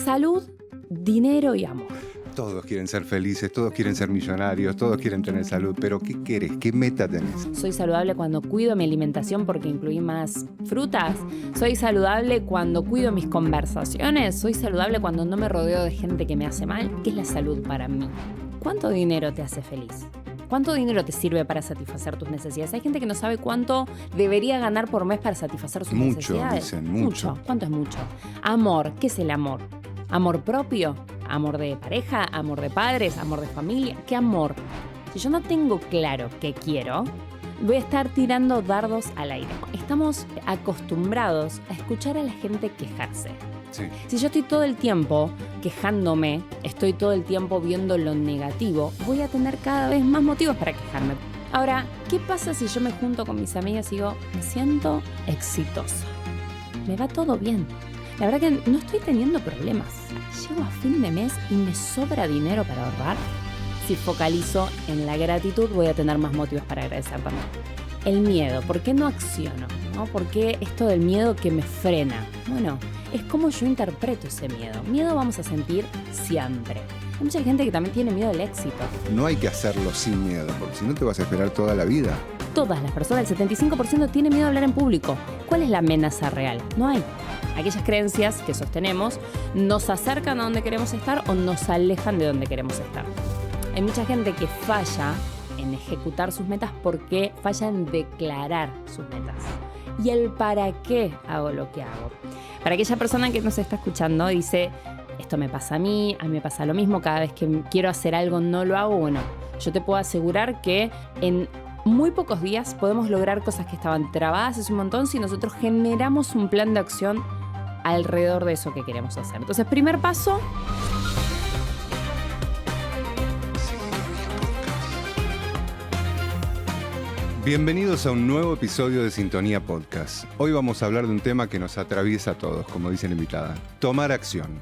Salud, dinero y amor. Todos quieren ser felices, todos quieren ser millonarios, todos quieren tener salud, pero ¿qué querés? ¿Qué meta tenés? Soy saludable cuando cuido mi alimentación porque incluí más frutas. Soy saludable cuando cuido mis conversaciones. Soy saludable cuando no me rodeo de gente que me hace mal. ¿Qué es la salud para mí? ¿Cuánto dinero te hace feliz? ¿Cuánto dinero te sirve para satisfacer tus necesidades? Hay gente que no sabe cuánto debería ganar por mes para satisfacer sus necesidades. Dicen, mucho. ¿Cuánto es mucho? Amor. ¿Qué es el amor? ¿Amor propio? ¿Amor de pareja? ¿Amor de padres? ¿Amor de familia? ¿Qué amor? Si yo no tengo claro qué quiero, voy a estar tirando dardos al aire. Estamos acostumbrados a escuchar a la gente quejarse. Sí. Si yo estoy todo el tiempo quejándome, estoy todo el tiempo viendo lo negativo, voy a tener cada vez más motivos para quejarme. Ahora, ¿qué pasa si yo me junto con mis amigas y digo, me siento exitosa? Me va todo bien. La verdad que no estoy teniendo problemas. Llego a fin de mes y me sobra dinero para ahorrar. Si focalizo en la gratitud, voy a tener más motivos para agradecer también. El miedo, ¿por qué no acciono? ¿No? ¿Por qué esto del miedo que me frena? Bueno, es como yo interpreto ese miedo. Miedo vamos a sentir siempre. Hay mucha gente que también tiene miedo al éxito. No hay que hacerlo sin miedo, porque si no te vas a esperar toda la vida. Todas las personas, el 75% tiene miedo a hablar en público. ¿Cuál es la amenaza real? No hay. Aquellas creencias que sostenemos nos acercan a donde queremos estar o nos alejan de donde queremos estar. Hay mucha gente que falla en ejecutar sus metas porque falla en declarar sus metas. Y el para qué hago lo que hago. Para aquella persona que nos está escuchando dice, esto me pasa a mí me pasa lo mismo, cada vez que quiero hacer algo no lo hago. Bueno, yo te puedo asegurar que en muy pocos días podemos lograr cosas que estaban trabadas hace un montón si nosotros generamos un plan de acción alrededor de eso que queremos hacer. Entonces, primer paso. Bienvenidos a un nuevo episodio de Sintonía Podcast. Hoy vamos a hablar de un tema que nos atraviesa a todos, como dice la invitada. Tomar acción.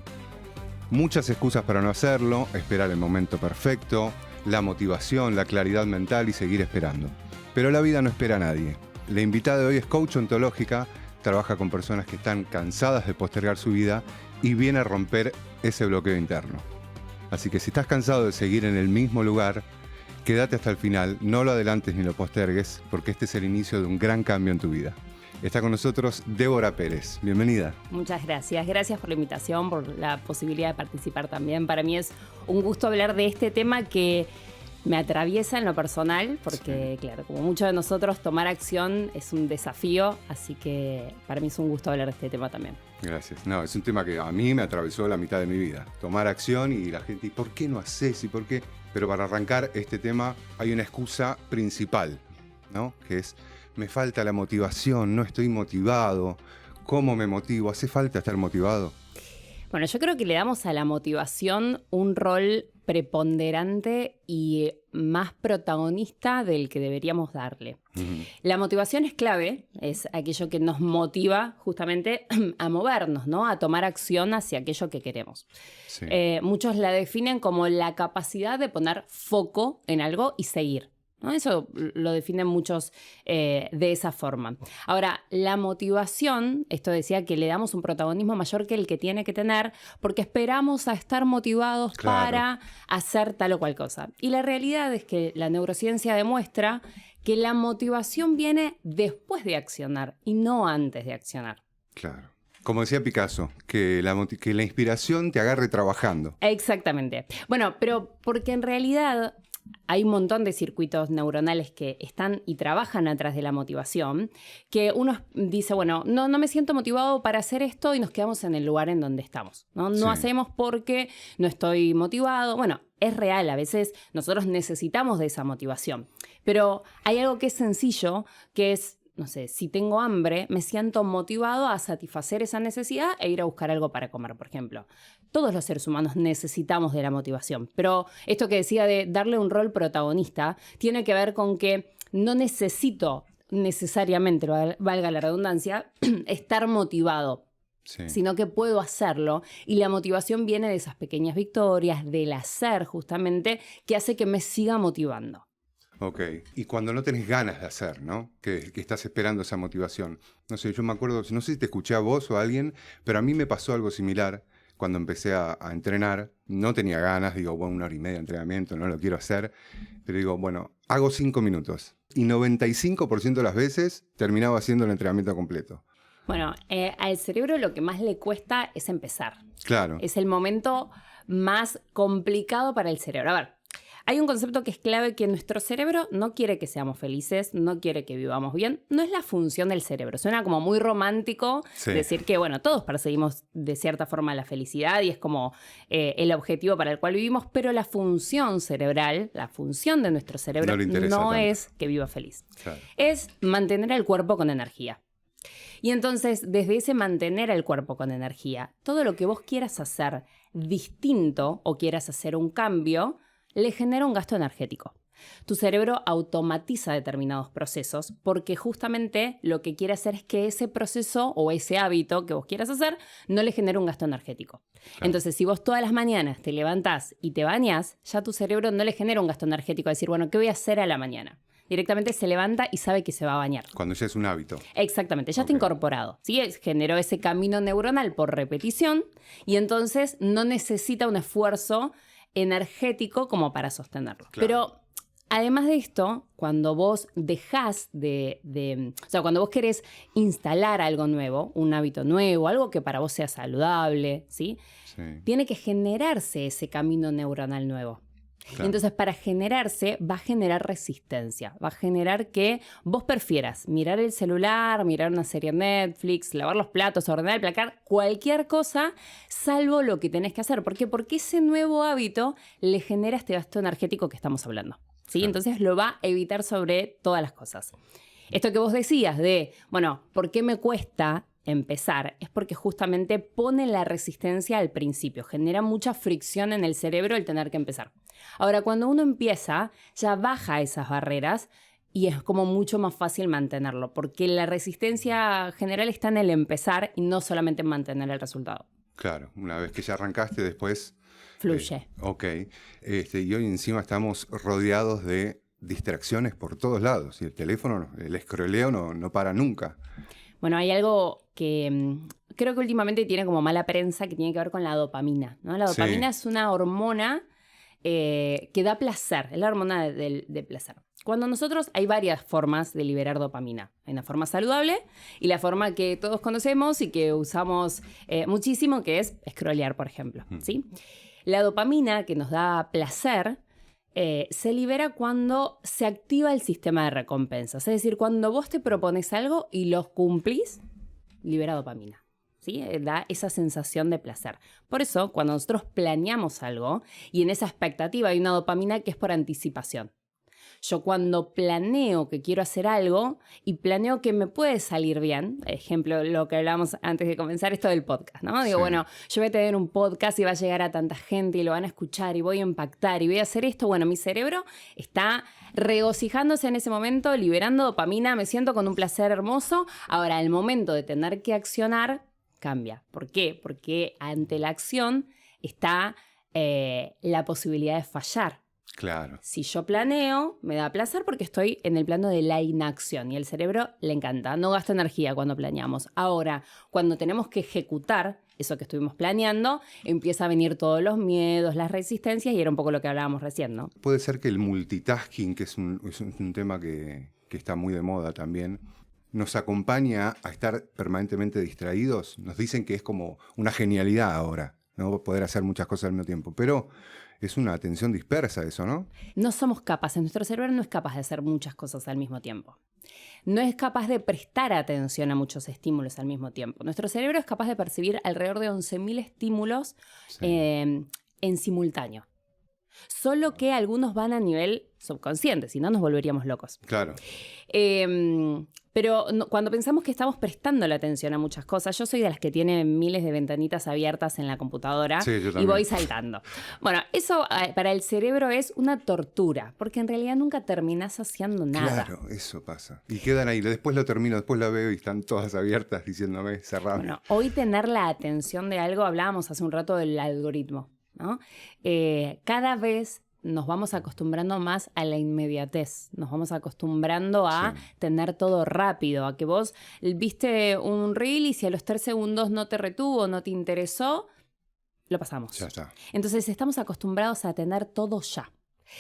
Muchas excusas para no hacerlo, esperar el momento perfecto, la motivación, la claridad mental y seguir esperando. Pero la vida no espera a nadie. La invitada de hoy es coach ontológica, trabaja con personas que están cansadas de postergar su vida y viene a romper ese bloqueo interno. Así que si estás cansado de seguir en el mismo lugar, quédate hasta el final, no lo adelantes ni lo postergues, porque este es el inicio de un gran cambio en tu vida. Está con nosotros Débora Pérez. Bienvenida. Muchas gracias. Gracias por la invitación, por la posibilidad de participar también. Para mí es un gusto hablar de este tema que me atraviesa en lo personal, porque, claro, como muchos de nosotros, tomar acción es un desafío, así que para mí es un gusto hablar de este tema también. Gracias. No, es un tema que a mí me atravesó la mitad de mi vida. Tomar acción y la gente, ¿y por qué no haces? ¿Y por qué? Pero para arrancar este tema hay una excusa principal, ¿no? Que es, me falta la motivación, no estoy motivado. ¿Cómo me motivo? ¿Hace falta estar motivado? Bueno, yo creo que le damos a la motivación un rol preponderante y más protagonista del que deberíamos darle. Uh-huh. La motivación es clave, es aquello que nos motiva justamente a movernos, ¿no? A tomar acción hacia aquello que queremos. Sí. Muchos la definen como la capacidad de poner foco en algo y seguir, ¿no? Eso lo definen muchos de esa forma. Ahora, la motivación, esto decía que le damos un protagonismo mayor que el que tiene que tener porque esperamos a estar motivados para hacer tal o cual cosa. Y la realidad es que la neurociencia demuestra que la motivación viene después de accionar y no antes de accionar. Claro. Como decía Picasso, que la inspiración te agarre trabajando. Exactamente. Bueno, pero porque en realidad hay un montón de circuitos neuronales que están y trabajan atrás de la motivación, que uno dice, bueno, no me siento motivado para hacer esto y nos quedamos en el lugar en donde estamos, ¿no? No hacemos porque no estoy motivado. Bueno, es real, a veces nosotros necesitamos de esa motivación, pero hay algo que es sencillo, que es, no sé, si tengo hambre, me siento motivado a satisfacer esa necesidad e ir a buscar algo para comer, por ejemplo. Todos los seres humanos necesitamos de la motivación, pero esto que decía de darle un rol protagonista tiene que ver con que no necesito necesariamente, valga la redundancia, estar motivado, sino que puedo hacerlo y la motivación viene de esas pequeñas victorias, del hacer justamente, que hace que me siga motivando. Ok, y cuando no tenés ganas de hacer, ¿no? Que estás esperando esa motivación. No sé, yo me acuerdo, no sé si te escuché a vos o a alguien, pero a mí me pasó algo similar cuando empecé a entrenar, no tenía ganas, digo, bueno, 1 hora y media de entrenamiento, no lo quiero hacer, pero digo, bueno, hago 5 minutos. Y 95% de las veces terminaba haciendo el entrenamiento completo. Bueno, al cerebro lo que más le cuesta es empezar. Claro. Es el momento más complicado para el cerebro. A ver, hay un concepto que es clave, que nuestro cerebro no quiere que seamos felices, no quiere que vivamos bien. No es la función del cerebro. Suena como muy romántico decir que, bueno, todos perseguimos de cierta forma la felicidad y es como el objetivo para el cual vivimos, pero la función cerebral, la función de nuestro cerebro no es que viva feliz. Claro. Es mantener al cuerpo con energía. Y entonces, desde ese mantener el cuerpo con energía, todo lo que vos quieras hacer distinto o quieras hacer un cambio, le genera un gasto energético. Tu cerebro automatiza determinados procesos porque justamente lo que quiere hacer es que ese proceso o ese hábito que vos quieras hacer no le genere un gasto energético. Claro. Entonces, si vos todas las mañanas te levantás y te bañás, ya tu cerebro no le genera un gasto energético. Decir, bueno, ¿qué voy a hacer a la mañana? Directamente se levanta y sabe que se va a bañar. Cuando ya es un hábito. Exactamente, ya está incorporado. ¿Sí? Generó ese camino neuronal por repetición y entonces no necesita un esfuerzo energético como para sostenerlo. Claro. Pero además de esto, cuando vos dejás o sea, cuando vos querés instalar algo nuevo, un hábito nuevo, algo que para vos sea saludable, ¿sí? Tiene que generarse ese camino neuronal nuevo. Claro. Entonces, para generarse, va a generar resistencia. Va a generar que vos prefieras mirar el celular, mirar una serie en Netflix, lavar los platos, ordenar el placar, cualquier cosa, salvo lo que tenés que hacer. ¿Por qué? Porque ese nuevo hábito le genera este gasto energético que estamos hablando. ¿Sí? Claro. Entonces, lo va a evitar sobre todas las cosas. Esto que vos decías de, bueno, ¿por qué me cuesta empezar? Es porque justamente pone la resistencia al principio, genera mucha fricción en el cerebro el tener que empezar. Ahora, cuando uno empieza, ya baja esas barreras y es como mucho más fácil mantenerlo, porque la resistencia general está en el empezar y no solamente en mantener el resultado. Claro, una vez que ya arrancaste, después fluye. Y hoy encima estamos rodeados de distracciones por todos lados y el teléfono, el escroleo no para nunca. Bueno, hay algo que creo que últimamente tiene como mala prensa que tiene que ver con la dopamina, ¿no? La dopamina es una hormona que da placer, es la hormona del placer. Cuando nosotros, hay varias formas de liberar dopamina. Hay una forma saludable y la forma que todos conocemos y que usamos muchísimo, que es scrollear, por ejemplo, ¿sí? La dopamina, que nos da placer, se libera cuando se activa el sistema de recompensas. Es decir, cuando vos te propones algo y lo cumplís, libera dopamina. ¿Sí? Da esa sensación de placer. Por eso, cuando nosotros planeamos algo y en esa expectativa hay una dopamina que es por anticipación. Yo cuando planeo que quiero hacer algo y planeo que me puede salir bien, ejemplo, lo que hablábamos antes de comenzar, esto del podcast, ¿no? Digo, bueno, yo voy a tener un podcast y va a llegar a tanta gente y lo van a escuchar y voy a impactar y voy a hacer esto. Bueno, mi cerebro está regocijándose en ese momento, liberando dopamina, me siento con un placer hermoso. Ahora, el momento de tener que accionar cambia. ¿Por qué? Porque ante la acción está la posibilidad de fallar. Claro. Si yo planeo, me da placer porque estoy en el plano de la inacción y el cerebro le encanta, no gasta energía cuando planeamos. Ahora, cuando tenemos que ejecutar eso que estuvimos planeando, empieza a venir todos los miedos, las resistencias y era un poco lo que hablábamos recién, ¿no? Puede ser que el multitasking, que es un tema que está muy de moda también, nos acompaña a estar permanentemente distraídos. Nos dicen que es como una genialidad ahora, ¿no? Poder hacer muchas cosas al mismo tiempo, pero es una atención dispersa eso, ¿no? No somos capaces, nuestro cerebro no es capaz de hacer muchas cosas al mismo tiempo. No es capaz de prestar atención a muchos estímulos al mismo tiempo. Nuestro cerebro es capaz de percibir alrededor de 11.000 estímulos en simultáneo. Solo que algunos van a nivel subconsciente, si no nos volveríamos locos. Claro. Pero cuando pensamos que estamos prestando la atención a muchas cosas, yo soy de las que tiene miles de ventanitas abiertas en la computadora y voy saltando. Bueno, eso para el cerebro es una tortura, porque en realidad nunca terminás haciendo nada. Claro, eso pasa. Y quedan ahí, después lo termino, después la veo y están todas abiertas diciéndome cerrado. Bueno, hoy tener la atención de algo, hablábamos hace un rato del algoritmo, ¿no? Cada vez nos vamos acostumbrando más a la inmediatez, nos vamos acostumbrando a tener todo rápido, a que vos viste un reel y si a los 3 segundos no te retuvo, no te interesó, lo pasamos. Ya está. Entonces estamos acostumbrados a tener todo ya.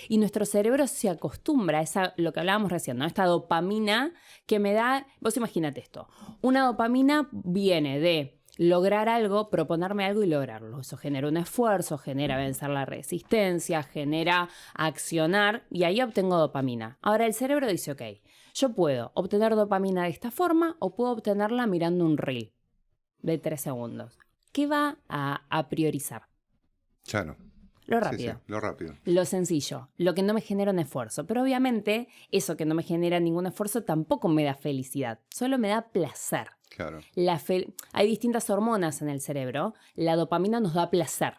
Y nuestro cerebro se acostumbra a lo que hablábamos recién, ¿no? Esta dopamina que me da... Vos imagínate esto. Una dopamina viene de lograr algo, proponerme algo y lograrlo. Eso genera un esfuerzo, genera vencer la resistencia, genera accionar y ahí obtengo dopamina. Ahora el cerebro dice, ok, yo puedo obtener dopamina de esta forma o puedo obtenerla mirando un reel de 3 segundos. ¿Qué va a priorizar? Claro. Lo rápido. Sí, lo rápido. Lo sencillo, lo que no me genera un esfuerzo. Pero obviamente eso que no me genera ningún esfuerzo tampoco me da felicidad, solo me da placer. Claro. Hay distintas hormonas en el cerebro. La dopamina nos da placer.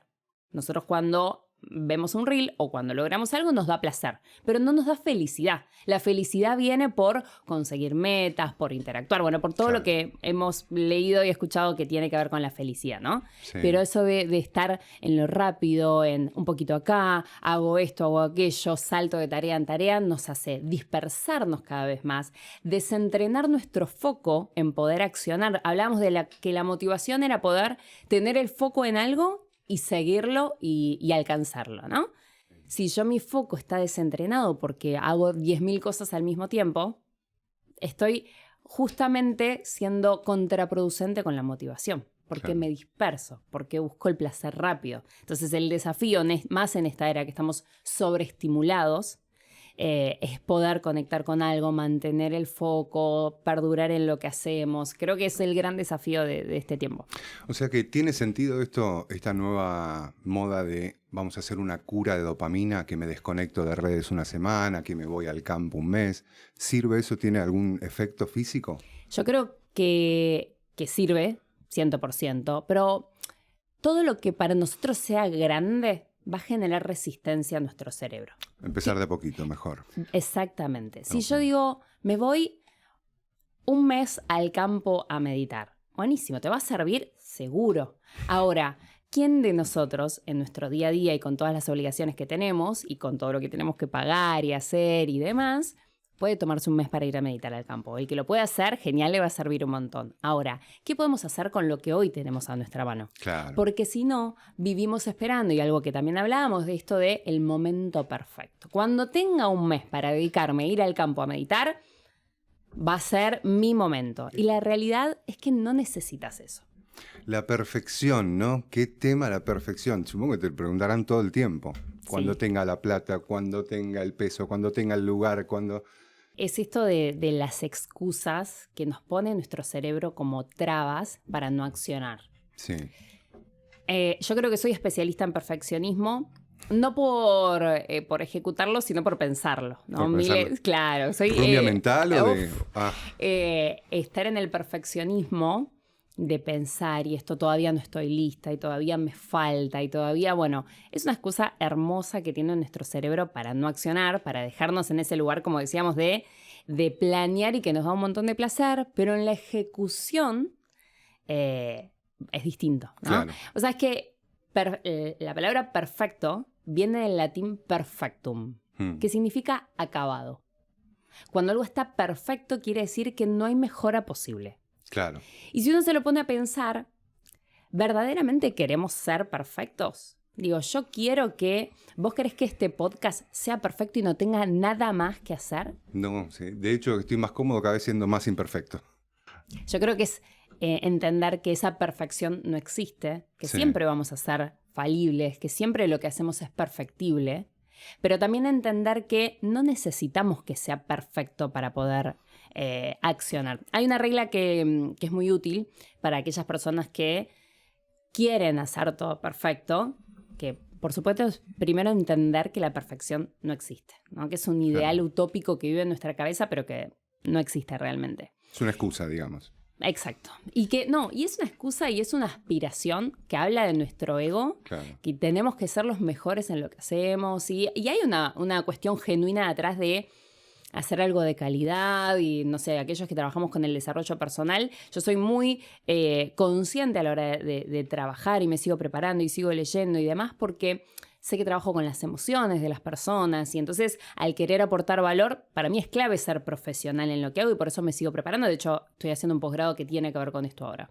Nosotros cuando vemos un reel o cuando logramos algo nos da placer, pero no nos da felicidad. La felicidad viene por conseguir metas, por interactuar, bueno, por todo lo que hemos leído y escuchado que tiene que ver con la felicidad, ¿no? Sí. Pero eso de estar en lo rápido, en un poquito acá, hago esto, hago aquello, salto de tarea en tarea, nos hace dispersarnos cada vez más, desentrenar nuestro foco en poder accionar. Hablábamos de que la motivación era poder tener el foco en algo y seguirlo y alcanzarlo, ¿no? Si yo mi foco está desentrenado porque hago 10.000 cosas al mismo tiempo, estoy justamente siendo contraproducente con la motivación, porque me disperso, porque busco el placer rápido. Entonces el desafío, más en esta era que estamos sobreestimulados, es poder conectar con algo, mantener el foco, perdurar en lo que hacemos. Creo que es el gran desafío de este tiempo. O sea que tiene sentido esta nueva moda de vamos a hacer una cura de dopamina, que me desconecto de redes una semana, que me voy al campo un mes. ¿Sirve eso? ¿Tiene algún efecto físico? Yo creo que sirve 100%, pero todo lo que para nosotros sea grande va a generar resistencia a nuestro cerebro. Empezar de a poquito, mejor. Exactamente. Si yo digo, me voy un mes al campo a meditar, buenísimo, ¿te va a servir? Seguro. Ahora, ¿quién de nosotros en nuestro día a día y con todas las obligaciones que tenemos y con todo lo que tenemos que pagar y hacer y demás, puede tomarse un mes para ir a meditar al campo? El que lo puede hacer, genial, le va a servir un montón. Ahora, ¿qué podemos hacer con lo que hoy tenemos a nuestra mano? Claro. Porque si no, vivimos esperando, y algo que también hablábamos de esto de el momento perfecto. Cuando tenga un mes para dedicarme a ir al campo a meditar, va a ser mi momento. Y la realidad es que no necesitas eso. La perfección, ¿no? ¿Qué tema la perfección? Supongo que te preguntarán todo el tiempo. Cuando tenga la plata, cuando tenga el peso, cuando tenga el lugar, cuando... Es esto de las excusas que nos pone nuestro cerebro como trabas para no accionar. Sí. Yo creo que soy especialista en perfeccionismo, no por ejecutarlo, sino por pensarlo, ¿no? Por pensarlo. Claro, soy... ¿Rubia mental o de...? Estar en el perfeccionismo de pensar y esto todavía no estoy lista y todavía me falta y todavía, bueno, es una excusa hermosa que tiene nuestro cerebro para no accionar, para dejarnos en ese lugar, como decíamos, de planear y que nos da un montón de placer, pero en la ejecución es distinto, ¿no? Claro. O sea, es que la palabra perfecto viene del latín perfectum, que significa acabado. Cuando algo está perfecto quiere decir que no hay mejora posible. Claro. Y si uno se lo pone a pensar, ¿verdaderamente queremos ser perfectos? Digo, yo quiero que... ¿Vos querés que este podcast sea perfecto y no tenga nada más que hacer? No, sí. De hecho, estoy más cómodo cada vez siendo más imperfecto. Yo creo que es entender que esa perfección no existe, que siempre vamos a ser falibles, que siempre lo que hacemos es perfectible, pero también entender que no necesitamos que sea perfecto para poder accionar. Hay una regla que es muy útil para aquellas personas que quieren hacer todo perfecto, que por supuesto es primero entender que la perfección no existe, ¿no? Que es un ideal utópico que vive en nuestra cabeza, pero que no existe realmente. Es una excusa, digamos. Exacto. Y es una excusa y es una aspiración que habla de nuestro ego, que tenemos que ser los mejores en lo que hacemos. Y hay una cuestión genuina detrás de hacer algo de calidad y, no sé, aquellos que trabajamos con el desarrollo personal, yo soy muy consciente a la hora de trabajar y me sigo preparando y sigo leyendo y demás, porque sé que trabajo con las emociones de las personas y entonces al querer aportar valor, para mí es clave ser profesional en lo que hago y por eso me sigo preparando. De hecho, estoy haciendo un posgrado que tiene que ver con esto ahora.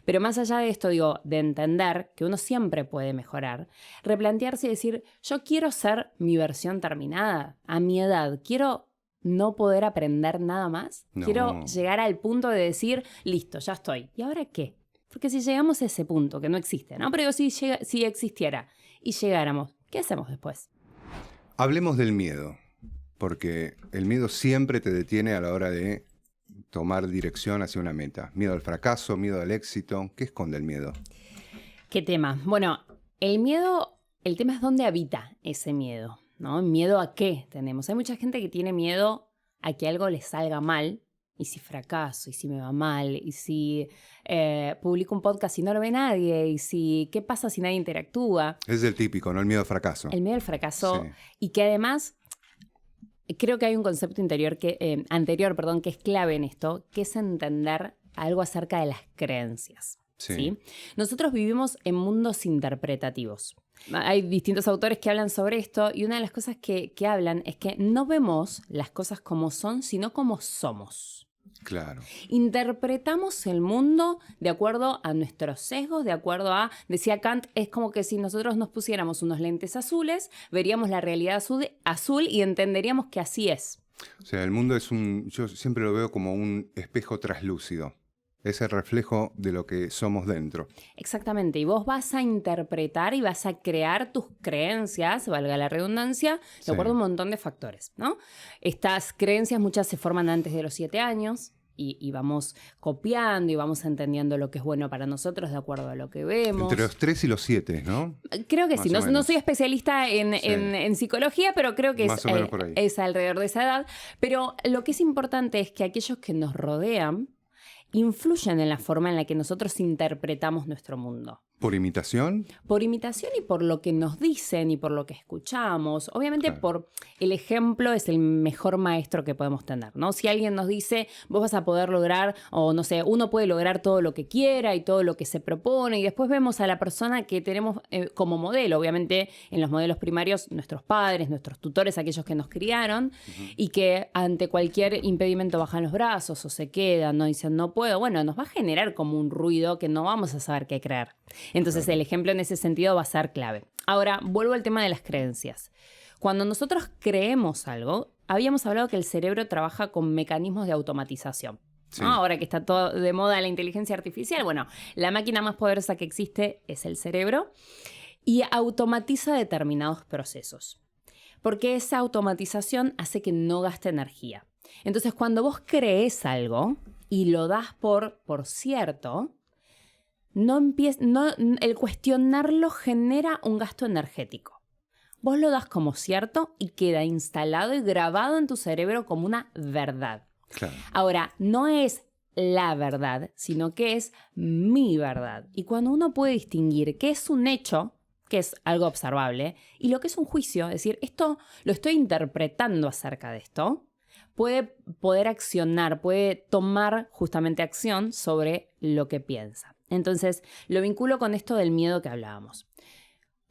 Pero más allá de esto, digo, de entender que uno siempre puede mejorar, replantearse y decir, yo quiero ser mi versión terminada a mi edad, quiero no poder aprender nada más, quiero llegar al punto de decir, listo, ya estoy. ¿Y ahora qué? Porque si llegamos a ese punto, que no existe, ¿no? Pero si existiera y llegáramos, ¿qué hacemos después? Hablemos del miedo, porque el miedo siempre te detiene a la hora de tomar dirección hacia una meta. Miedo al fracaso, miedo al éxito. ¿Qué esconde el miedo? ¿Qué tema? Bueno, el tema es dónde habita ese miedo, ¿no? ¿Miedo a qué tenemos? Hay mucha gente que tiene miedo a que algo le salga mal. Y si fracaso, y si me va mal, y si publico un podcast y no lo ve nadie, y si qué pasa si nadie interactúa. Es el típico, ¿no? El miedo al fracaso. El miedo al fracaso. Sí. Y que además, creo que hay un concepto anterior que es clave en esto, que es entender algo acerca de las creencias. ¿Sí? Nosotros vivimos en mundos interpretativos. Hay distintos autores que hablan sobre esto y una de las cosas que hablan es que no vemos las cosas como son, sino como somos. Claro. Interpretamos el mundo de acuerdo a nuestros sesgos, de acuerdo a, decía Kant, es como que si nosotros nos pusiéramos unos lentes azules, veríamos la realidad azul y entenderíamos que así es. O sea, el mundo yo siempre lo veo como un espejo traslúcido. Es el reflejo de lo que somos dentro. Exactamente, y vos vas a interpretar y vas a crear tus creencias, valga la redundancia, de acuerdo a un montón de factores, ¿no? Estas creencias muchas se forman antes de los 7 años y vamos copiando y vamos entendiendo lo que es bueno para nosotros de acuerdo a lo que vemos. Entre los 3 y los 7, ¿no? Creo que más sí, no soy especialista en psicología, pero creo que es alrededor de esa edad. Pero lo que es importante es que aquellos que nos rodean influyen en la forma en la que nosotros interpretamos nuestro mundo. ¿Por imitación? Por imitación y por lo que nos dicen y por lo que escuchamos. Obviamente, claro, por el ejemplo es el mejor maestro que podemos tener, ¿no? Si alguien nos dice, vos vas a poder lograr, o no sé, uno puede lograr todo lo que quiera y todo lo que se propone, y después vemos a la persona que tenemos como modelo. Obviamente, en los modelos primarios, nuestros padres, nuestros tutores, aquellos que nos criaron, y que ante cualquier impedimento bajan los brazos o se quedan, ¿no? Dicen, no puedo. Bueno, nos va a generar como un ruido que no vamos a saber qué creer. Entonces, el ejemplo en ese sentido va a ser clave. Ahora, vuelvo al tema de las creencias. Cuando nosotros creemos algo, habíamos hablado que el cerebro trabaja con mecanismos de automatización. Sí. ¿No? Ahora que está todo de moda la inteligencia artificial, bueno, la máquina más poderosa que existe es el cerebro y automatiza determinados procesos. Porque esa automatización hace que no gaste energía. Entonces, cuando vos crees algo y lo das por cierto, el cuestionarlo genera un gasto energético. Vos lo das como cierto y queda instalado y grabado en tu cerebro como una verdad. Claro. Ahora, no es la verdad, sino que es mi verdad. Y cuando uno puede distinguir qué es un hecho, que es algo observable, y lo que es un juicio, es decir, esto lo estoy interpretando acerca de esto, puede poder accionar, puede tomar justamente acción sobre lo que piensa. Entonces, lo vinculo con esto del miedo que hablábamos.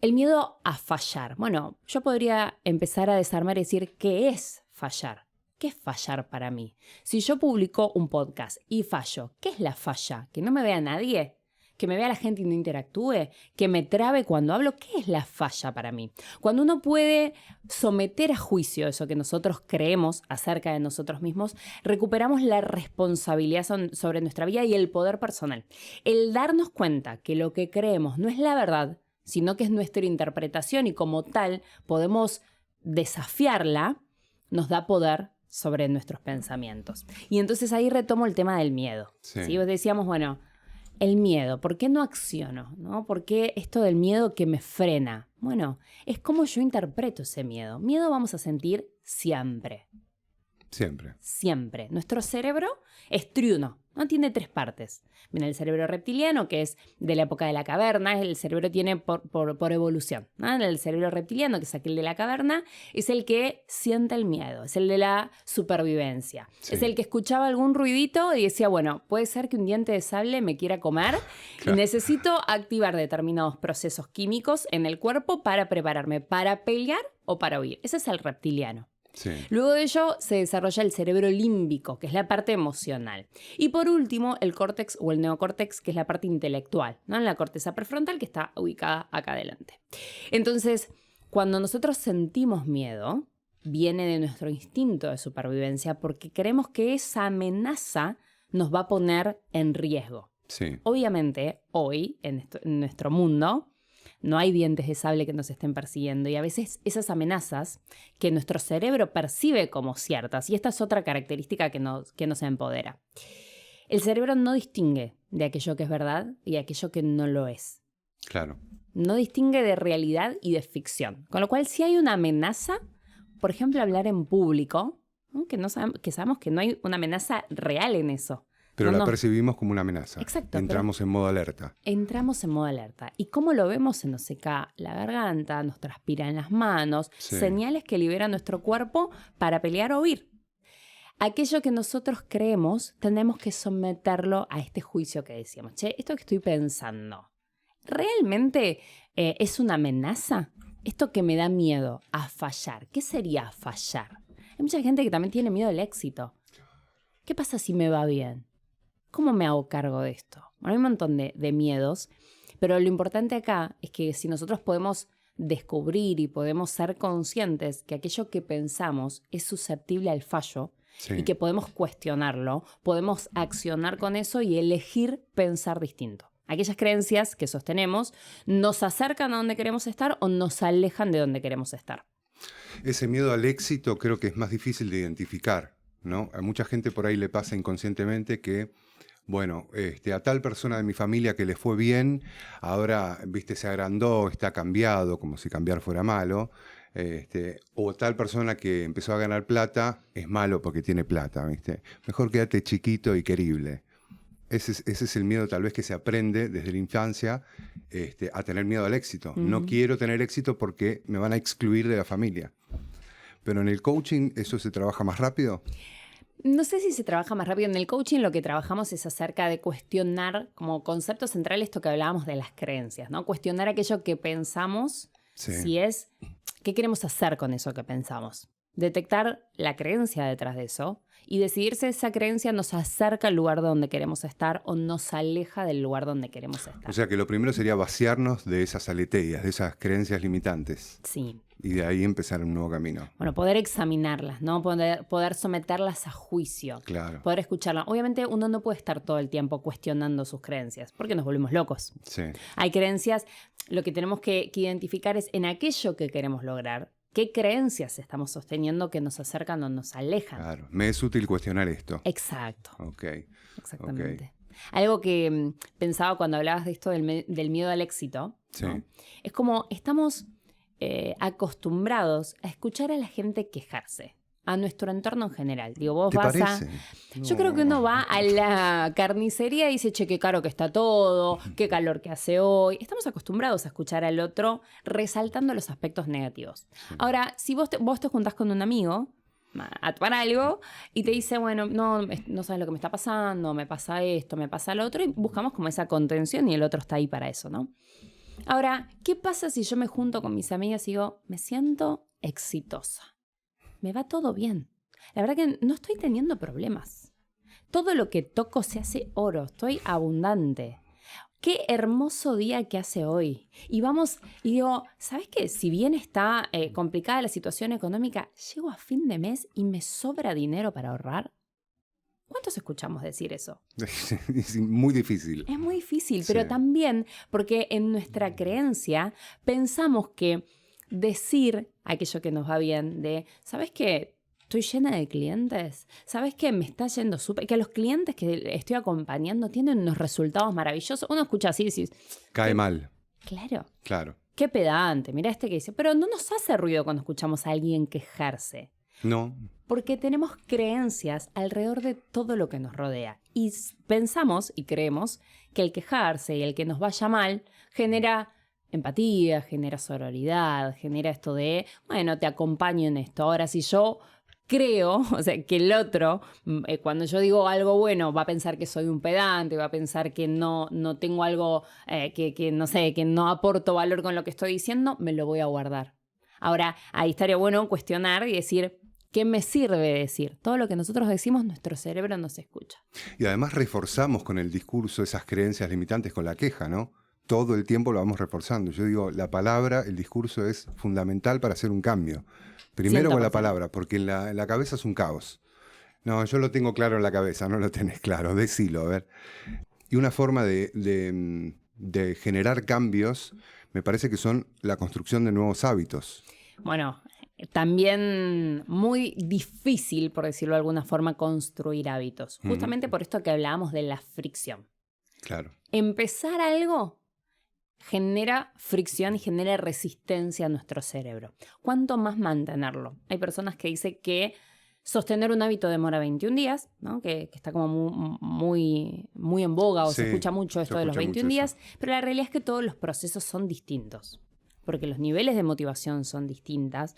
El miedo a fallar. Bueno, yo podría empezar a desarmar y decir, ¿qué es fallar? ¿Qué es fallar para mí? Si yo publico un podcast y fallo, ¿qué es la falla? ¿Que no me vea nadie? ¿Que me vea la gente y no interactúe? ¿Que me trabe cuando hablo? ¿Qué es la falla para mí? Cuando uno puede someter a juicio eso que nosotros creemos acerca de nosotros mismos, recuperamos la responsabilidad sobre nuestra vida y el poder personal. El darnos cuenta que lo que creemos no es la verdad, sino que es nuestra interpretación y como tal podemos desafiarla, nos da poder sobre nuestros pensamientos. Y entonces ahí retomo el tema del miedo. Sí. ¿Sí? Decíamos, bueno, el miedo, ¿por qué no acciono? ¿No? ¿Por qué esto del miedo que me frena? Bueno, es como yo interpreto ese miedo. Miedo vamos a sentir siempre. Siempre. Siempre. Nuestro cerebro es triuno, ¿no? Tiene 3 partes. Viene el cerebro reptiliano, que es de la época de la caverna. El cerebro tiene por evolución, ¿no? El cerebro reptiliano, que es aquel de la caverna, es el que siente el miedo, es el de la supervivencia. Sí. Es el que escuchaba algún ruidito y decía, bueno, puede ser que un diente de sable me quiera comer y necesito activar determinados procesos químicos en el cuerpo para prepararme para pelear o para huir. Ese es el reptiliano. Sí. Luego de ello se desarrolla el cerebro límbico, que es la parte emocional. Y por último, el córtex o el neocórtex, que es la parte intelectual, ¿no? La corteza prefrontal, que está ubicada acá adelante. Entonces, cuando nosotros sentimos miedo, viene de nuestro instinto de supervivencia porque creemos que esa amenaza nos va a poner en riesgo. Sí. Obviamente, hoy, en nuestro mundo, no hay dientes de sable que nos estén persiguiendo y a veces esas amenazas que nuestro cerebro percibe como ciertas, y esta es otra característica que nos empodera. El cerebro no distingue de aquello que es verdad y aquello que no lo es. Claro. No distingue de realidad y de ficción. Con lo cual, si hay una amenaza, por ejemplo, hablar en público, ¿no? que sabemos que no hay una amenaza real en eso. Pero la percibimos como una amenaza. Exacto. Entramos en modo alerta. Entramos en modo alerta. ¿Y cómo lo vemos? Se nos seca la garganta, nos transpiran las manos, Sí. señales que libera nuestro cuerpo para pelear o huir. Aquello que nosotros creemos, tenemos que someterlo a este juicio que decíamos. Che, esto que estoy pensando, ¿realmente es una amenaza? Esto que me da miedo a fallar, ¿qué sería fallar? Hay mucha gente que también tiene miedo al éxito. ¿Qué pasa si me va bien? ¿Cómo me hago cargo de esto? Bueno, hay un montón de miedos, pero lo importante acá es que si nosotros podemos descubrir y podemos ser conscientes que aquello que pensamos es susceptible al fallo, Sí. y que podemos cuestionarlo, podemos accionar con eso y elegir pensar distinto. Aquellas creencias que sostenemos nos acercan a donde queremos estar o nos alejan de donde queremos estar. Ese miedo al éxito creo que es más difícil de identificar, ¿no? A mucha gente por ahí le pasa inconscientemente que, bueno, a tal persona de mi familia que le fue bien, ahora, viste, se agrandó, está cambiado, como si cambiar fuera malo. O tal persona que empezó a ganar plata es malo porque tiene plata, ¿viste? Mejor quédate chiquito y querible. Ese es el miedo tal vez que se aprende desde la infancia a tener miedo al éxito. No quiero tener éxito porque me van a excluir de la familia. Pero en el coaching, ¿eso se trabaja más rápido? No sé si se trabaja más rápido. En el coaching lo que trabajamos es acerca de cuestionar, como concepto central, esto que hablábamos de las creencias, ¿no? Cuestionar aquello que pensamos, si es, ¿qué queremos hacer con eso que pensamos? Detectar la creencia detrás de eso y decidir si esa creencia nos acerca al lugar donde queremos estar o nos aleja del lugar donde queremos estar. O sea que lo primero sería vaciarnos de esas aleteas, de esas creencias limitantes. Sí. Y de ahí empezar un nuevo camino. Bueno, poder examinarlas, ¿no? Poder someterlas a juicio. Claro. Poder escucharlas. Obviamente uno no puede estar todo el tiempo cuestionando sus creencias, porque nos volvemos locos. Sí. Hay creencias, lo que tenemos que identificar es en aquello que queremos lograr, qué creencias estamos sosteniendo que nos acercan o nos alejan. Claro. Me es útil cuestionar esto. Exacto. Ok. Exactamente. Algo que pensaba cuando hablabas de esto del miedo al éxito, Sí. ¿no? Es como estamos acostumbrados a escuchar a la gente quejarse, a nuestro entorno en general. Digo, vos ¿Te vas parece? Yo creo que uno va a la carnicería y dice, che, qué caro que está todo, qué calor que hace hoy. Estamos acostumbrados a escuchar al otro resaltando los aspectos negativos. Ahora, si vos te juntás con un amigo a tomar algo y te dice, bueno, no sabes lo que me está pasando, me pasa esto, me pasa lo otro, y buscamos como esa contención y el otro está ahí para eso, ¿no? Ahora, ¿qué pasa si yo me junto con mis amigas y digo, me siento exitosa? Me va todo bien. La verdad que no estoy teniendo problemas. Todo lo que toco se hace oro. Estoy abundante. Qué hermoso día que hace hoy. Y vamos, y digo, ¿sabes qué? Si bien está complicada la situación económica, llego a fin de mes y me sobra dinero para ahorrar. ¿Cuántos escuchamos decir eso? Es muy difícil. Es muy difícil, pero Sí. también porque en nuestra creencia pensamos que decir aquello que nos va bien, de, ¿sabes qué? Estoy llena de clientes. ¿Sabes qué? Me está yendo súper. Que los clientes que estoy acompañando tienen unos resultados maravillosos. Uno escucha así y dice, Cae mal. claro, Claro. qué pedante. Mira este que dice, pero no nos hace ruido cuando escuchamos a alguien quejarse. No. Porque tenemos creencias alrededor de todo lo que nos rodea. Y pensamos y creemos que el quejarse y el que nos vaya mal genera empatía, genera sororidad, genera esto de, bueno, te acompaño en esto. Ahora, si yo creo, o sea, que el otro, cuando yo digo algo bueno, va a pensar que soy un pedante, va a pensar que no tengo algo, que no sé, que no aporto valor con lo que estoy diciendo, me lo voy a guardar. Ahora, ahí estaría bueno cuestionar y decir, ¿qué me sirve decir? Todo lo que nosotros decimos, nuestro cerebro nos escucha. Y además reforzamos con el discurso esas creencias limitantes con la queja, ¿no? Todo el tiempo lo vamos reforzando. Yo digo, la palabra, el discurso es fundamental para hacer un cambio. Primero 100%. con la palabra, porque en la cabeza es un caos. No, yo lo tengo claro en la cabeza, no lo tenés claro, decilo, a ver. Y una forma de generar cambios, me parece que son la construcción de nuevos hábitos. Bueno, también muy difícil, por decirlo de alguna forma, construir hábitos. Justamente por esto que hablábamos de la fricción. Claro. Empezar algo genera fricción y genera resistencia a nuestro cerebro. ¿Cuánto más mantenerlo? Hay personas que dicen que sostener un hábito demora 21 días, ¿no? Que está como muy en boga o Sí, se escucha mucho esto de los 21 días, eso. pero la realidad es que todos los procesos son distintos. Porque los niveles de motivación son distintos,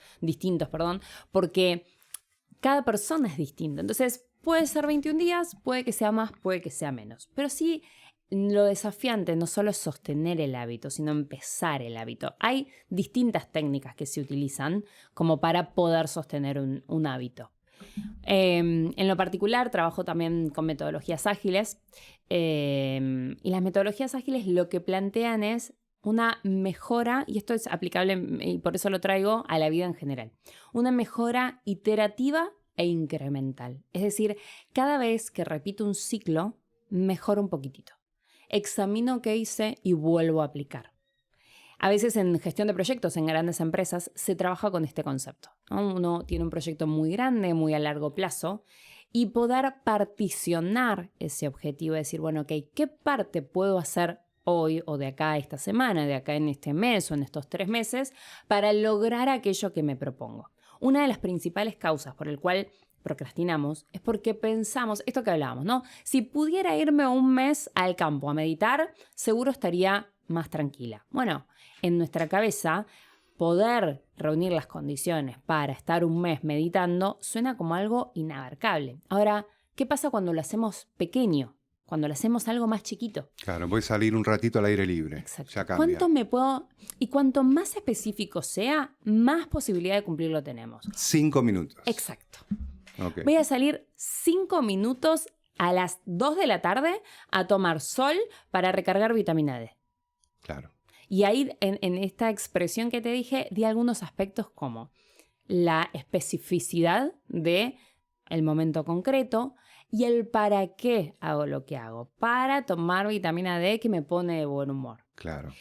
porque cada persona es distinta. Entonces, puede ser 21 días, puede que sea más, puede que sea menos. Pero sí, lo desafiante no solo es sostener el hábito, sino empezar el hábito. Hay distintas técnicas que se utilizan como para poder sostener un hábito. En lo particular, trabajo también con metodologías ágiles. Y las metodologías ágiles lo que plantean es una mejora, y esto es aplicable, y por eso lo traigo a la vida en general, una mejora iterativa e incremental. Es decir, cada vez que repito un ciclo, mejoro un poquitito. Examino qué hice y vuelvo a aplicar. A veces en gestión de proyectos en grandes empresas se trabaja con este concepto, ¿no? Uno tiene un proyecto muy grande, muy a largo plazo, y poder particionar ese objetivo, decir, bueno, ok, ¿qué parte puedo hacer hoy o de acá a esta semana, de acá en este mes o en estos 3 meses para lograr aquello que me propongo? Una de las principales causas por el cual procrastinamos es porque pensamos, esto que hablábamos, ¿no? Si pudiera irme un mes al campo a meditar, seguro estaría más tranquila. Bueno, en nuestra cabeza, poder reunir las condiciones para estar un mes meditando suena como algo inabarcable. Ahora, ¿qué pasa cuando lo hacemos pequeño? Cuando lo hacemos algo más chiquito. Claro, voy a salir un ratito al aire libre. Exacto. Ya cambia. ¿Cuánto me puedo...? Y cuanto más específico sea, más posibilidad de cumplirlo tenemos. 5 minutos. Exacto. Okay. Voy a salir 5 minutos a las 2 de la tarde a tomar sol para recargar vitamina D. Claro. Y ahí, en esta expresión que te dije, di algunos aspectos como la especificidad del momento concreto y el para qué hago lo que hago. Para tomar vitamina D que me pone de buen humor. Claro.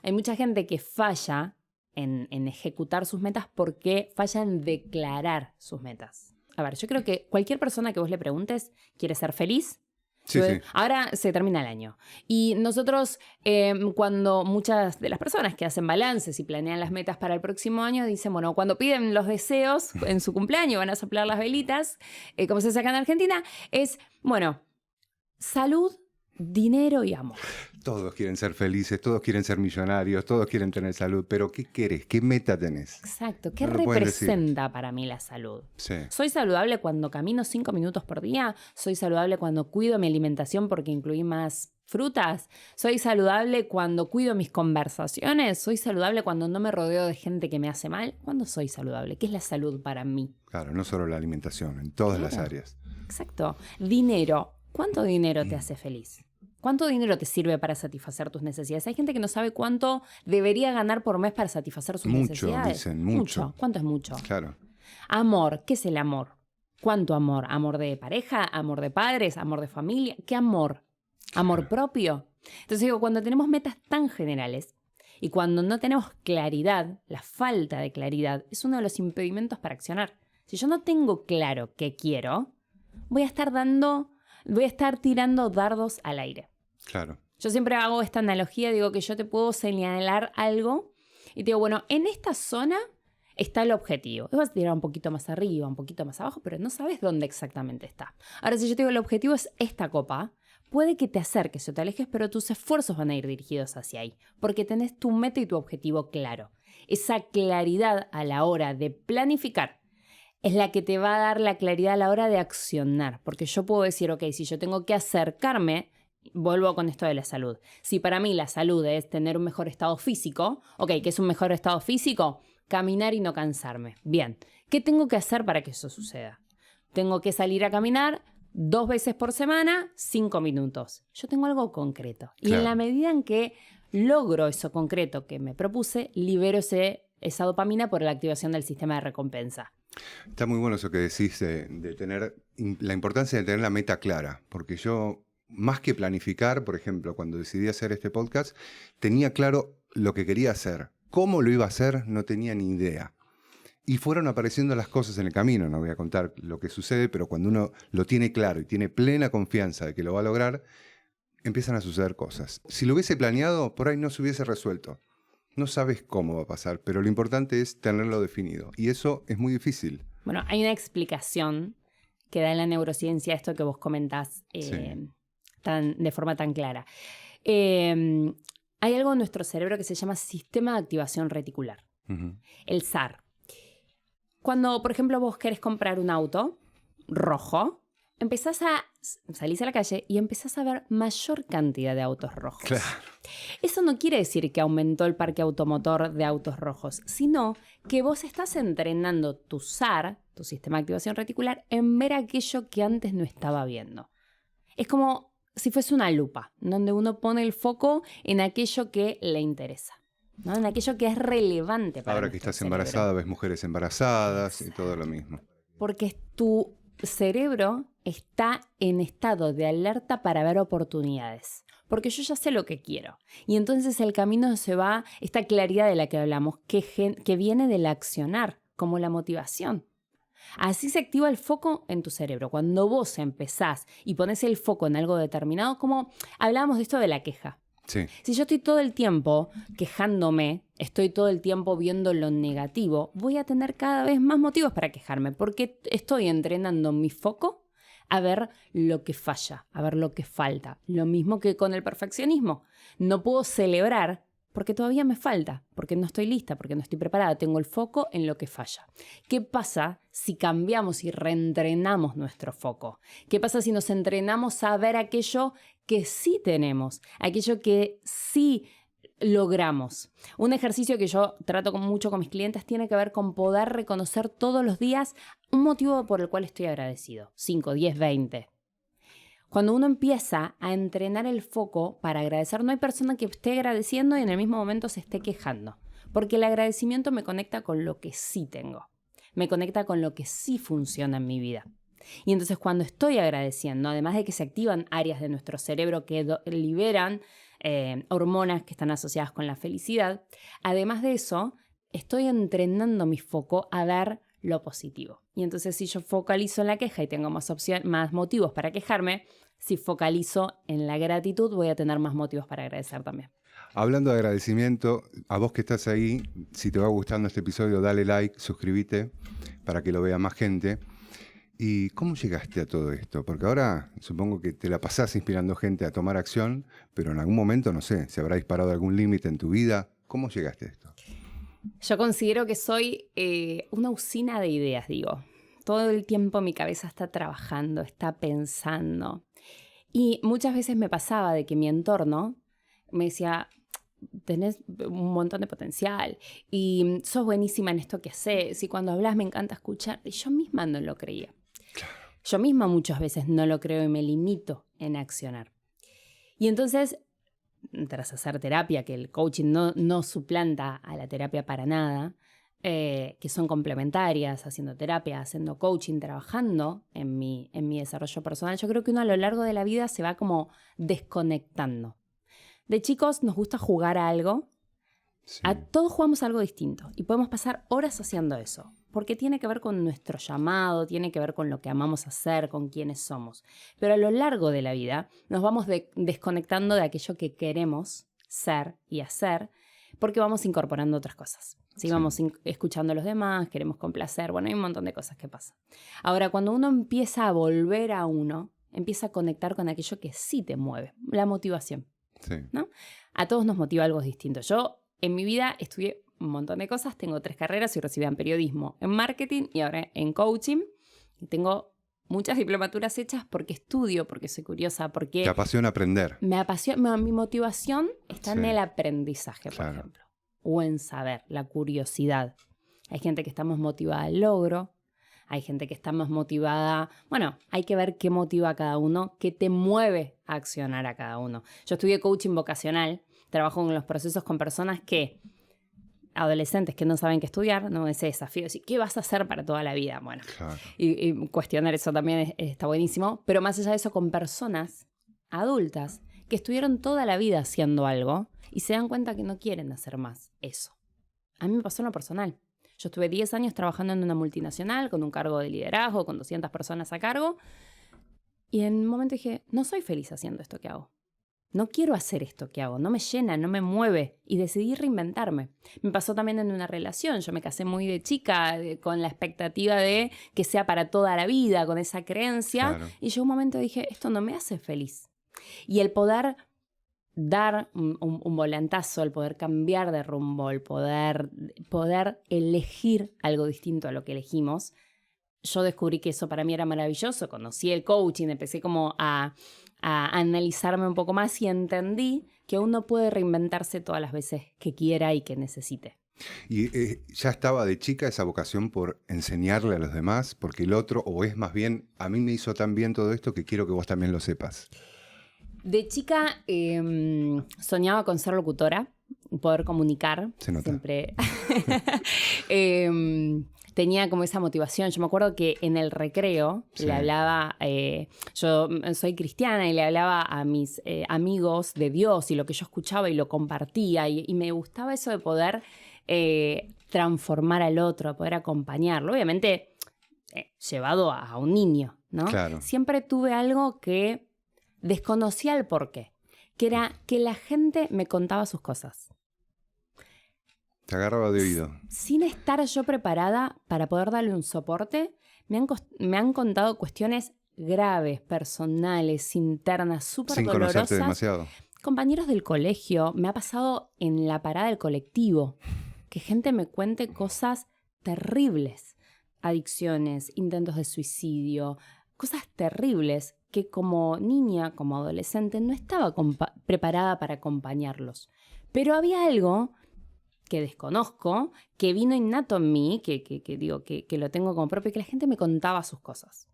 Hay mucha gente que falla en ejecutar sus metas porque falla en declarar sus metas. A ver, yo creo que cualquier persona que vos le preguntes quiere ser feliz. Sí, sí. Ahora se termina el año. Y nosotros, cuando muchas de las personas que hacen balances y planean las metas para el próximo año, dicen, bueno, cuando piden los deseos en su cumpleaños, van a soplar las velitas, como se saca en Argentina, es, bueno, salud, dinero y amor. Todos quieren ser felices, todos quieren ser millonarios, todos quieren tener salud, pero ¿qué querés? ¿Qué meta tenés? Exacto. ¿Qué No lo pueden representa para mí la salud? Sí. ¿Soy saludable cuando camino 5 minutos por día? ¿Soy saludable cuando cuido mi alimentación porque incluí más frutas? ¿Soy saludable cuando cuido mis conversaciones? ¿Soy saludable cuando no me rodeo de gente que me hace mal? ¿Cuándo soy saludable? ¿Qué es la salud para mí? Claro, no solo la alimentación, en todas las áreas. Exacto. Dinero. ¿Cuánto dinero te hace feliz? ¿Cuánto dinero te sirve para satisfacer tus necesidades? Hay gente que no sabe cuánto debería ganar por mes para satisfacer sus necesidades. Mucho, dicen, mucho. ¿Cuánto es mucho? Claro. Amor. ¿Qué es el amor? ¿Cuánto amor? ¿Amor de pareja? ¿Amor de padres? ¿Amor de familia? ¿Qué amor? ¿Amor propio? Entonces digo, cuando tenemos metas tan generales y cuando no tenemos claridad, la falta de claridad es uno de los impedimentos para accionar. Si yo no tengo claro qué quiero, voy a estar tirando dardos al aire. Claro. Yo siempre hago esta analogía, digo que yo te puedo señalar algo y te digo, bueno, en esta zona está el objetivo. Y vas a tirar un poquito más arriba, un poquito más abajo, pero no sabes dónde exactamente está. Ahora, si yo te digo el objetivo es esta copa, puede que te acerques o te alejes, pero tus esfuerzos van a ir dirigidos hacia ahí, porque tenés tu meta y tu objetivo claro. Esa claridad a la hora de planificar es la que te va a dar la claridad a la hora de accionar, porque yo puedo decir, ok, si yo tengo que acercarme, vuelvo con esto de la salud. Si para mí la salud es tener un mejor estado físico, ok, ¿qué es un mejor estado físico? Caminar y no cansarme. Bien, ¿qué tengo que hacer para que eso suceda? Tengo que salir a caminar 2 veces por semana, 5 minutos. Yo tengo algo concreto. Y en la medida en que logro eso concreto que me propuse, libero esa dopamina por la activación del sistema de recompensa. Está muy bueno eso que decís de tener la importancia de tener la meta clara, porque yo, más que planificar, por ejemplo, cuando decidí hacer este podcast, tenía claro lo que quería hacer. Cómo lo iba a hacer no tenía ni idea. Y fueron apareciendo las cosas en el camino, no voy a contar lo que sucede, pero cuando uno lo tiene claro y tiene plena confianza de que lo va a lograr, empiezan a suceder cosas. Si lo hubiese planeado, por ahí no se hubiese resuelto. No sabes cómo va a pasar, pero lo importante es tenerlo definido. Y eso es muy difícil. Bueno, hay una explicación que da en la neurociencia esto que vos comentás de forma tan clara. Hay algo en nuestro cerebro que se llama sistema de activación reticular, el SAR. Cuando, por ejemplo, vos querés comprar un auto rojo, salís a la calle y empezás a ver mayor cantidad de autos rojos. Claro. Eso no quiere decir que aumentó el parque automotor de autos rojos, sino que vos estás entrenando tu SAR, tu sistema de activación reticular, en ver aquello que antes no estaba viendo. Es como si fuese una lupa, donde uno pone el foco en aquello que le interesa, ¿no? En aquello que es relevante para ahora que estás embarazada, ves mujeres embarazadas. Exacto. Y todo lo mismo. Porque tu cerebro está en estado de alerta para ver oportunidades. Porque yo ya sé lo que quiero. Y entonces el camino se va, esta claridad de la que hablamos, que viene del accionar, como la motivación. Así se activa el foco en tu cerebro. Cuando vos empezás y pones el foco en algo determinado, como hablábamos de esto de la queja. Sí. Si yo estoy todo el tiempo quejándome, estoy todo el tiempo viendo lo negativo, voy a tener cada vez más motivos para quejarme, porque estoy entrenando mi foco a ver lo que falla, a ver lo que falta. Lo mismo que con el perfeccionismo. No puedo celebrar porque todavía me falta, porque no estoy lista, porque no estoy preparada. Tengo el foco en lo que falla. ¿Qué pasa si cambiamos y reentrenamos nuestro foco? ¿Qué pasa si nos entrenamos a ver aquello que sí tenemos, aquello que sí logramos? Un ejercicio que yo trato mucho con mis clientes tiene que ver con poder reconocer todos los días un motivo por el cual estoy agradecido. 5, 10, 20. Cuando uno empieza a entrenar el foco para agradecer, no hay persona que esté agradeciendo y en el mismo momento se esté quejando. Porque el agradecimiento me conecta con lo que sí tengo. Me conecta con lo que sí funciona en mi vida. Y entonces cuando estoy agradeciendo, además de que se activan áreas de nuestro cerebro que liberan hormonas que están asociadas con la felicidad, además de eso, estoy entrenando mi foco a ver lo positivo. Y entonces si yo focalizo en la queja y tengo más motivos para quejarme, si focalizo en la gratitud voy a tener más motivos para agradecer también. Hablando de agradecimiento, a vos que estás ahí, si te va gustando este episodio, dale like, suscríbete para que lo vea más gente. ¿Y cómo llegaste a todo esto? Porque ahora supongo que te la pasás inspirando gente a tomar acción, pero en algún momento, no sé, ¿se habrá disparado algún límite en tu vida? ¿Cómo llegaste a esto? Yo considero que soy una usina de ideas, digo. Todo el tiempo mi cabeza está trabajando, está pensando. Y muchas veces me pasaba de que mi entorno me decía, tenés un montón de potencial y sos buenísima en esto que haces y cuando hablas me encanta escuchar. Y yo misma no lo creía. Claro. Yo misma muchas veces no lo creo y me limito en accionar. Y entonces, tras hacer terapia, que el coaching no suplanta a la terapia para nada, que son complementarias, haciendo terapia, haciendo coaching, trabajando en mi desarrollo personal, yo creo que uno a lo largo de la vida se va como desconectando. De chicos nos gusta jugar a algo. Sí. A todos jugamos algo distinto y podemos pasar horas haciendo eso, porque tiene que ver con nuestro llamado, tiene que ver con lo que amamos hacer, con quiénes somos. Pero a lo largo de la vida nos vamos desconectando de aquello que queremos ser y hacer porque vamos incorporando otras cosas. ¿Sí? Vamos escuchando a los demás, queremos complacer, bueno, hay un montón de cosas que pasan. Ahora, cuando uno empieza a volver a uno, empieza a conectar con aquello que sí te mueve, la motivación. Sí. ¿No? A todos nos motiva algo distinto. Yo en mi vida estudié un montón de cosas, tengo 3 carreras, soy recibida en periodismo, en marketing y ahora en coaching. Y tengo muchas diplomaturas hechas porque estudio, porque soy curiosa, porque... Te apasiona aprender. Me apasiona, mi motivación está en el aprendizaje, por Claro. ejemplo, o en saber, la curiosidad. Hay gente que está más motivada al logro, hay gente que está más motivada... Bueno, hay que ver qué motiva a cada uno, qué te mueve a accionar a cada uno. Yo estudié coaching vocacional, trabajo en los procesos con personas que... adolescentes que no saben qué estudiar, no ese desafío de decir, ¿qué vas a hacer para toda la vida? Bueno, Claro. y cuestionar eso también está buenísimo, pero más allá de eso, con personas adultas que estuvieron toda la vida haciendo algo y se dan cuenta que no quieren hacer más eso. A mí me pasó en lo personal. Yo estuve 10 años trabajando en una multinacional con un cargo de liderazgo, con 200 personas a cargo, y en un momento dije, no soy feliz haciendo esto que hago. No quiero hacer esto que hago, no me llena, no me mueve, y decidí reinventarme. Me pasó también en una relación, yo me casé muy de chica, con la expectativa de que sea para toda la vida, con esa creencia, Claro. y yo un momento dije, esto no me hace feliz. Y el poder dar un volantazo, el poder cambiar de rumbo, el poder elegir algo distinto a lo que elegimos, yo descubrí que eso para mí era maravilloso. Conocí el coaching, empecé como a analizarme un poco más y entendí que uno puede reinventarse todas las veces que quiera y que necesite. ¿Y ya estaba de chica esa vocación por enseñarle a los demás? Porque el otro, o es más bien, a mí me hizo tan bien todo esto que quiero que vos también lo sepas. De chica soñaba con ser locutora, poder comunicar. Se nota. Siempre tenía como esa motivación. Yo me acuerdo que en el recreo le hablaba, yo soy cristiana y le hablaba a mis amigos de Dios y lo que yo escuchaba y lo compartía. Y me gustaba eso de poder transformar al otro, poder acompañarlo. Obviamente llevado a un niño, ¿no? Claro. Siempre tuve algo que desconocía el porqué, que era que la gente me contaba sus cosas. Te agarraba de oído. Sin estar yo preparada para poder darle un soporte, me han contado cuestiones graves, personales, internas, súper Sin conocerte dolorosas. demasiado. Compañeros del colegio, me ha pasado en la parada del colectivo, que gente me cuente cosas terribles. Adicciones, intentos de suicidio, cosas terribles que como niña, como adolescente, no estaba preparada para acompañarlos. Pero había algo que desconozco, que vino innato en mí, que lo tengo como propio, y que la gente me contaba sus cosas.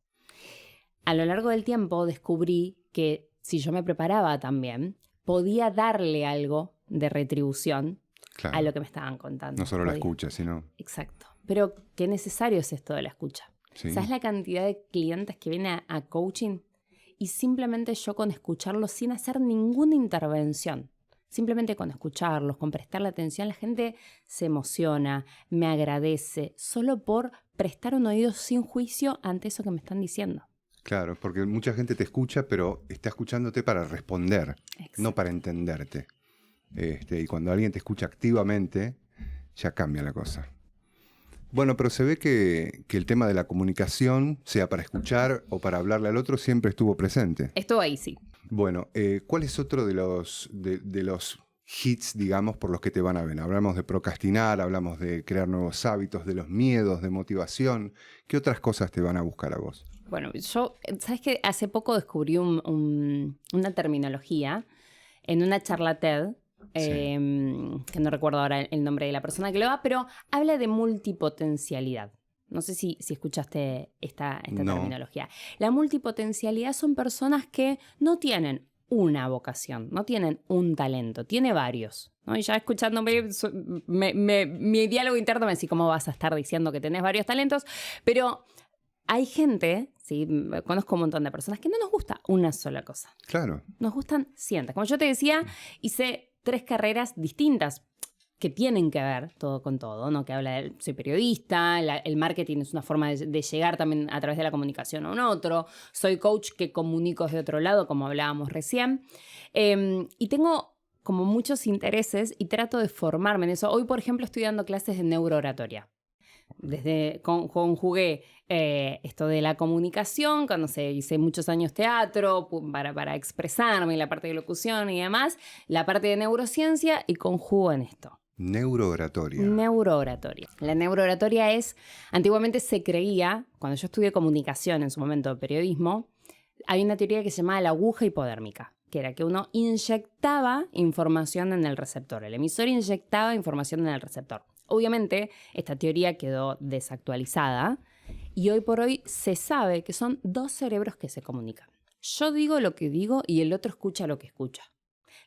A lo largo del tiempo descubrí que si yo me preparaba también, podía darle algo de retribución Claro. a lo que me estaban contando. No solo la Podía. escucha, sino... Exacto. Pero qué necesario es esto de la escucha. Sí. ¿Sabes la cantidad de clientes que vienen a coaching? Y simplemente yo con escucharlos sin hacer ninguna intervención, simplemente con escucharlos, con prestarle atención, la gente se emociona, me agradece, solo por prestar un oído sin juicio ante eso que me están diciendo. Claro, porque mucha gente te escucha, pero está escuchándote para responder, Exacto. no para entenderte. Y cuando alguien te escucha activamente, ya cambia la cosa. Bueno, pero se ve que el tema de la comunicación, sea para escuchar o para hablarle al otro, siempre estuvo presente. Esto ahí sí. Bueno, ¿cuál es otro de los hits, digamos, por los que te van a ver? Hablamos de procrastinar, hablamos de crear nuevos hábitos, de los miedos, de motivación. ¿Qué otras cosas te van a buscar a vos? Bueno, yo, ¿sabes qué? Hace poco descubrí una terminología en una charla TED, que no recuerdo ahora el nombre de la persona que lo da, pero habla de multipotencialidad. No sé si escuchaste esta No. terminología. La multipotencialidad son personas que no tienen una vocación, no tienen un talento, tiene varios, ¿no? Y ya escuchándome, mi diálogo interno me dice, ¿cómo vas a estar diciendo que tenés varios talentos? Pero hay gente, ¿sí? Conozco un montón de personas que no nos gusta una sola cosa. Claro. Nos gustan cientos. Como yo te decía, hice 3 carreras distintas que tienen que ver todo con todo, ¿no? Que habla de, soy periodista, el marketing es una forma de llegar también a través de la comunicación a un otro, soy coach que comunico de otro lado, como hablábamos recién, y tengo como muchos intereses y trato de formarme en eso. Hoy, por ejemplo, estoy dando clases de neurooratoria. Conjugué esto de la comunicación, cuando hice muchos años teatro para expresarme, la parte de locución y demás, la parte de neurociencia y conjugo en esto. Neurooratoria. Neurooratoria. La neurooratoria antiguamente se creía, cuando yo estudié comunicación en su momento de periodismo, hay una teoría que se llamaba la aguja hipodérmica, que era que uno inyectaba información en el receptor, el emisor inyectaba información en el receptor. Obviamente, esta teoría quedó desactualizada y hoy por hoy se sabe que son 2 cerebros que se comunican. Yo digo lo que digo y el otro escucha lo que escucha.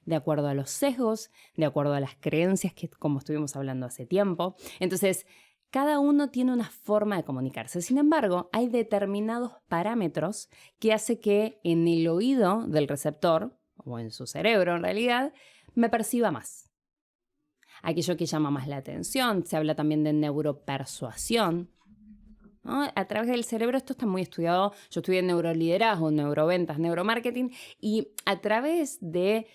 De acuerdo a los sesgos, de acuerdo a las creencias, que como estuvimos hablando hace tiempo. Entonces, cada uno tiene una forma de comunicarse. Sin embargo, hay determinados parámetros que hacen que en el oído del receptor, o en su cerebro en realidad, me perciba más. Aquello que llama más la atención. Se habla también de neuropersuasión, ¿no? A través del cerebro esto está muy estudiado. Yo estudié neuroliderazgo, neuroventas, neuromarketing, y a través de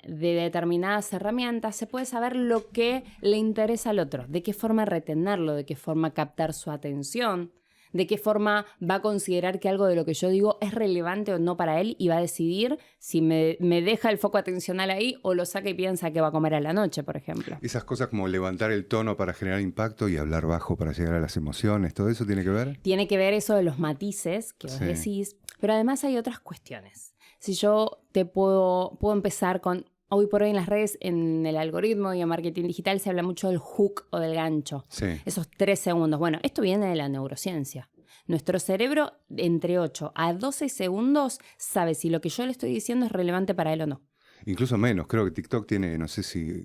determinadas herramientas se puede saber lo que le interesa al otro, de qué forma retenerlo, de qué forma captar su atención, de qué forma va a considerar que algo de lo que yo digo es relevante o no para él y va a decidir si me deja el foco atencional ahí o lo saca y piensa que va a comer a la noche, por ejemplo. Esas cosas como levantar el tono para generar impacto y hablar bajo para llegar a las emociones, ¿todo eso tiene que ver? Tiene que ver eso de los matices que vos decís, pero además hay otras cuestiones. Si yo te puedo empezar con... Hoy por hoy en las redes, en el algoritmo y en marketing digital se habla mucho del hook o del gancho. Sí. Esos 3 segundos. Bueno, esto viene de la neurociencia. Nuestro cerebro, entre 8 a 12 segundos, sabe si lo que yo le estoy diciendo es relevante para él o no. Incluso menos. Creo que TikTok tiene, no sé si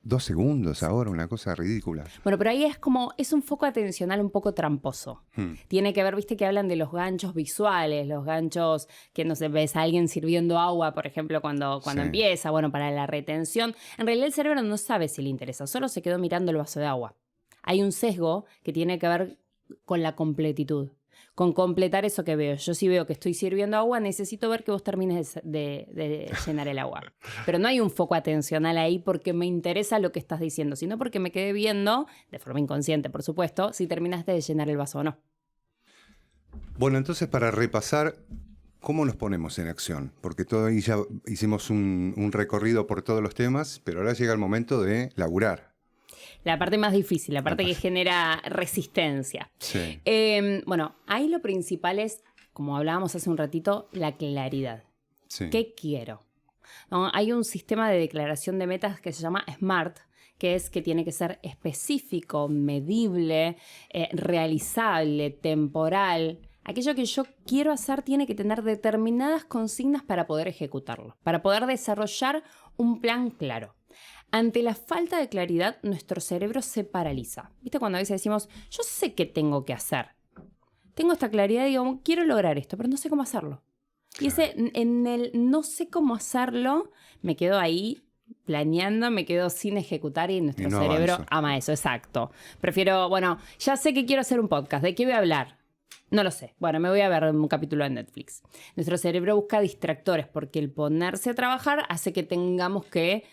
2 segundos ahora, una cosa ridícula. Bueno, pero ahí es un foco atencional un poco tramposo. Tiene que ver, viste que hablan de los ganchos visuales, los ganchos que, no sé, ves a alguien sirviendo agua, por ejemplo, cuando empieza, bueno, para la retención. En realidad el cerebro no sabe si le interesa, solo se quedó mirando el vaso de agua. Hay un sesgo que tiene que ver con la completitud, con completar eso que veo. Yo si veo que estoy sirviendo agua, necesito ver que vos termines de llenar el agua. Pero no hay un foco atencional ahí porque me interesa lo que estás diciendo, sino porque me quedé viendo, de forma inconsciente por supuesto, si terminaste de llenar el vaso o no. Bueno, entonces para repasar, ¿cómo nos ponemos en acción? Porque todo ahí ya hicimos un recorrido por todos los temas, pero ahora llega el momento de laburar. La parte más difícil, la parte que genera resistencia. Sí. Bueno, ahí lo principal es, como hablábamos hace un ratito, la claridad. Sí. ¿Qué quiero? ¿No? Hay un sistema de declaración de metas que se llama SMART, que es que tiene que ser específico, medible, realizable, temporal. Aquello que yo quiero hacer tiene que tener determinadas consignas para poder ejecutarlo, para poder desarrollar un plan claro. Ante la falta de claridad, nuestro cerebro se paraliza. ¿Viste cuando a veces decimos, yo sé qué tengo que hacer? Tengo esta claridad y digo, quiero lograr esto, pero no sé cómo hacerlo. Y en el no sé cómo hacerlo, me quedo ahí planeando, me quedo sin ejecutar y nuestro cerebro ama eso, exacto. Prefiero, bueno, ya sé que quiero hacer un podcast, ¿de qué voy a hablar? No lo sé. Bueno, me voy a ver un capítulo de Netflix. Nuestro cerebro busca distractores porque el ponerse a trabajar hace que tengamos que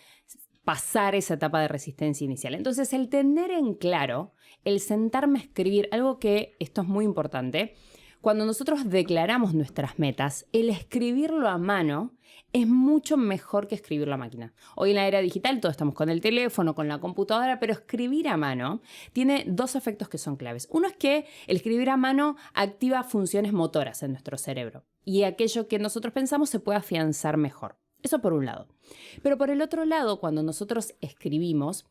pasar esa etapa de resistencia inicial. Entonces, el tener en claro, el sentarme a escribir, algo que esto es muy importante, cuando nosotros declaramos nuestras metas, el escribirlo a mano es mucho mejor que escribirlo a máquina. Hoy en la era digital todos estamos con el teléfono, con la computadora, pero escribir a mano tiene 2 efectos que son claves. Uno es que el escribir a mano activa funciones motoras en nuestro cerebro y aquello que nosotros pensamos se puede afianzar mejor. Eso por un lado. Pero por el otro lado, cuando nosotros escribimos,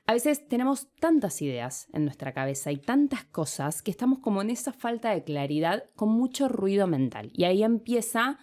a veces tenemos tantas ideas en nuestra cabeza y tantas cosas que estamos como en esa falta de claridad con mucho ruido mental. Y ahí empieza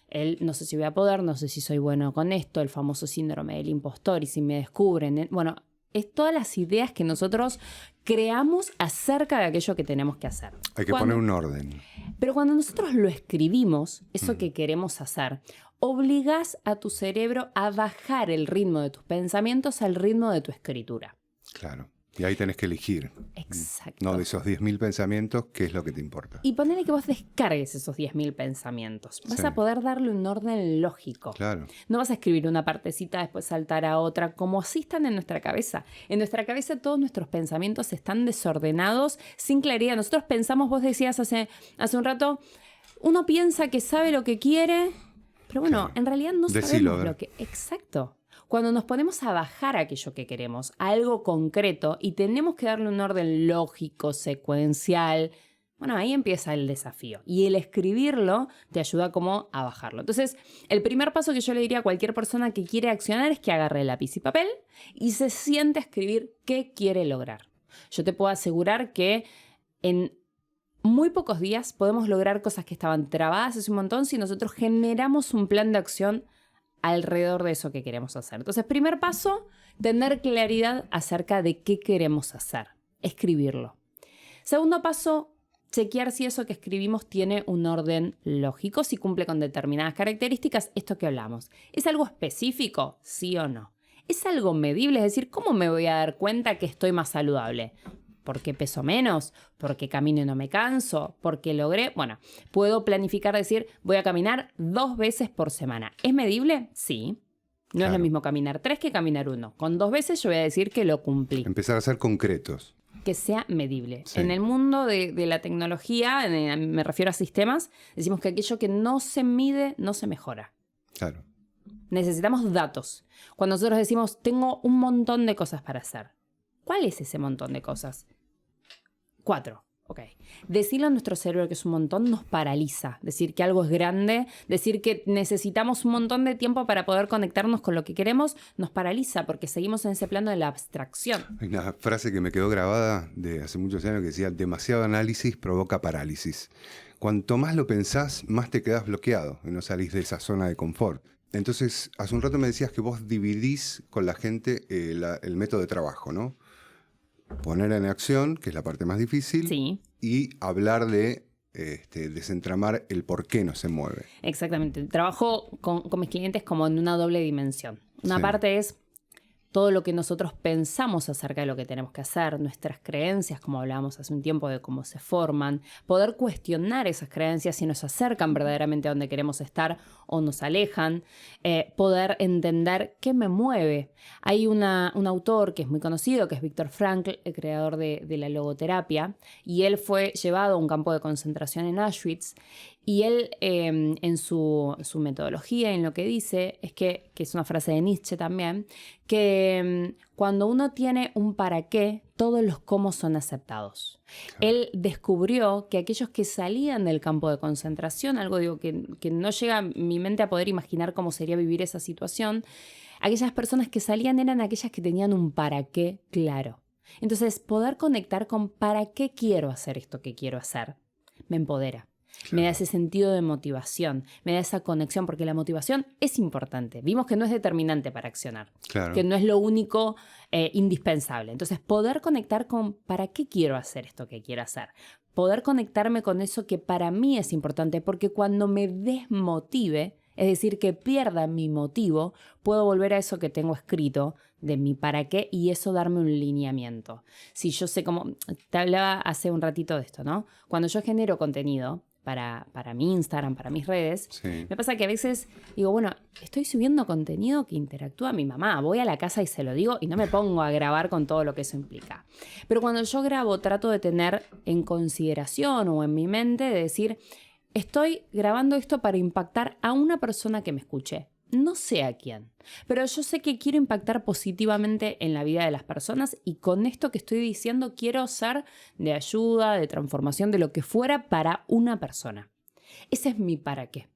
el no sé si voy a poder, no sé si soy bueno con esto, el famoso síndrome del impostor y si me descubren. Bueno, es todas las ideas que nosotros creamos acerca de aquello que tenemos que hacer. Hay que poner un orden. Pero cuando nosotros lo escribimos, eso que queremos hacer, obligas a tu cerebro a bajar el ritmo de tus pensamientos al ritmo de tu escritura. Claro. Y ahí tenés que elegir. Exacto. No, de esos 10.000 pensamientos, ¿qué es lo que te importa? Y ponele que vos descargues esos 10.000 pensamientos. Vas Sí. a poder darle un orden lógico. Claro. No vas a escribir una partecita, después saltar a otra, como así están en nuestra cabeza. En nuestra cabeza todos nuestros pensamientos están desordenados, sin claridad. Nosotros pensamos, vos decías hace un rato, uno piensa que sabe lo que quiere, pero bueno, Claro. en realidad no Decilo, sabemos lo que... Exacto. Cuando nos ponemos a bajar aquello que queremos, a algo concreto, y tenemos que darle un orden lógico, secuencial, bueno, ahí empieza el desafío. Y el escribirlo te ayuda como a bajarlo. Entonces, el primer paso que yo le diría a cualquier persona que quiere accionar es que agarre lápiz y papel y se siente a escribir qué quiere lograr. Yo te puedo asegurar que en muy pocos días podemos lograr cosas que estaban trabadas hace un montón si nosotros generamos un plan de acción alrededor de eso que queremos hacer. Entonces, primer paso, tener claridad acerca de qué queremos hacer. Escribirlo. Segundo paso, chequear si eso que escribimos tiene un orden lógico, si cumple con determinadas características, esto que hablamos. ¿Es algo específico? ¿Sí o no? ¿Es algo medible? Es decir, ¿cómo me voy a dar cuenta que estoy más saludable? ¿Porque peso menos? ¿Porque camino y no me canso? ¿Porque logré? Bueno, puedo planificar, decir, voy a caminar 2 veces por semana. ¿Es medible? Sí. No es lo mismo caminar 3 que caminar 1. Con 2 veces yo voy a decir que lo cumplí. Empezar a ser concretos. Que sea medible. Sí. En el mundo de la tecnología, me refiero a sistemas, decimos que aquello que no se mide no se mejora. Claro. Necesitamos datos. Cuando nosotros decimos, tengo un montón de cosas para hacer. ¿Cuál es ese montón de cosas? 4. Ok. Decirle a nuestro cerebro que es un montón nos paraliza. Decir que algo es grande, decir que necesitamos un montón de tiempo para poder conectarnos con lo que queremos, nos paraliza porque seguimos en ese plano de la abstracción. Hay una frase que me quedó grabada de hace muchos años que decía, demasiado análisis provoca parálisis. Cuanto más lo pensás, más te quedás bloqueado y no salís de esa zona de confort. Entonces, hace un rato me decías que vos dividís con la gente el método de trabajo, ¿no? Poner en acción, que es la parte más difícil, Sí. y hablar de desentramar el por qué no se mueve. Exactamente. Trabajo con mis clientes como en una doble dimensión. Una Sí. parte es todo lo que nosotros pensamos acerca de lo que tenemos que hacer, nuestras creencias, como hablábamos hace un tiempo de cómo se forman, poder cuestionar esas creencias si nos acercan verdaderamente a donde queremos estar o nos alejan, poder entender qué me mueve. Hay un autor que es muy conocido, que es Viktor Frankl, el creador de la logoterapia, y él fue llevado a un campo de concentración en Auschwitz, y él en su metodología, en lo que dice, es que es una frase de Nietzsche también, que cuando uno tiene un para qué, todos los cómo son aceptados. Claro. Él descubrió que aquellos que salían del campo de concentración, algo digo que no llega a mi mente a poder imaginar cómo sería vivir esa situación, aquellas personas que salían eran aquellas que tenían un para qué claro. Entonces, poder conectar con para qué quiero hacer esto que quiero hacer, me empodera. Claro. Me da ese sentido de motivación, me da esa conexión, porque la motivación es importante. Vimos que no es determinante para accionar, claro, que no es lo único indispensable. Entonces, poder conectar con ¿para qué quiero hacer esto que quiero hacer? Poder conectarme con eso que para mí es importante, porque cuando me desmotive, es decir, que pierda mi motivo, puedo volver a eso que tengo escrito de mi para qué y eso darme un lineamiento. Si yo sé cómo, te hablaba hace un ratito de esto, ¿no? Cuando yo genero contenido para mi Instagram, para mis redes, sí, me pasa que a veces digo, bueno, estoy subiendo contenido que interactúa mi mamá, voy a la casa y se lo digo y no me pongo a grabar con todo lo que eso implica. Pero cuando yo grabo trato de tener en consideración o en mi mente de decir, estoy grabando esto para impactar a una persona que me escuche. No sé a quién, pero yo sé que quiero impactar positivamente en la vida de las personas y con esto que estoy diciendo quiero ser de ayuda, de transformación, de lo que fuera para una persona. Ese es mi para qué.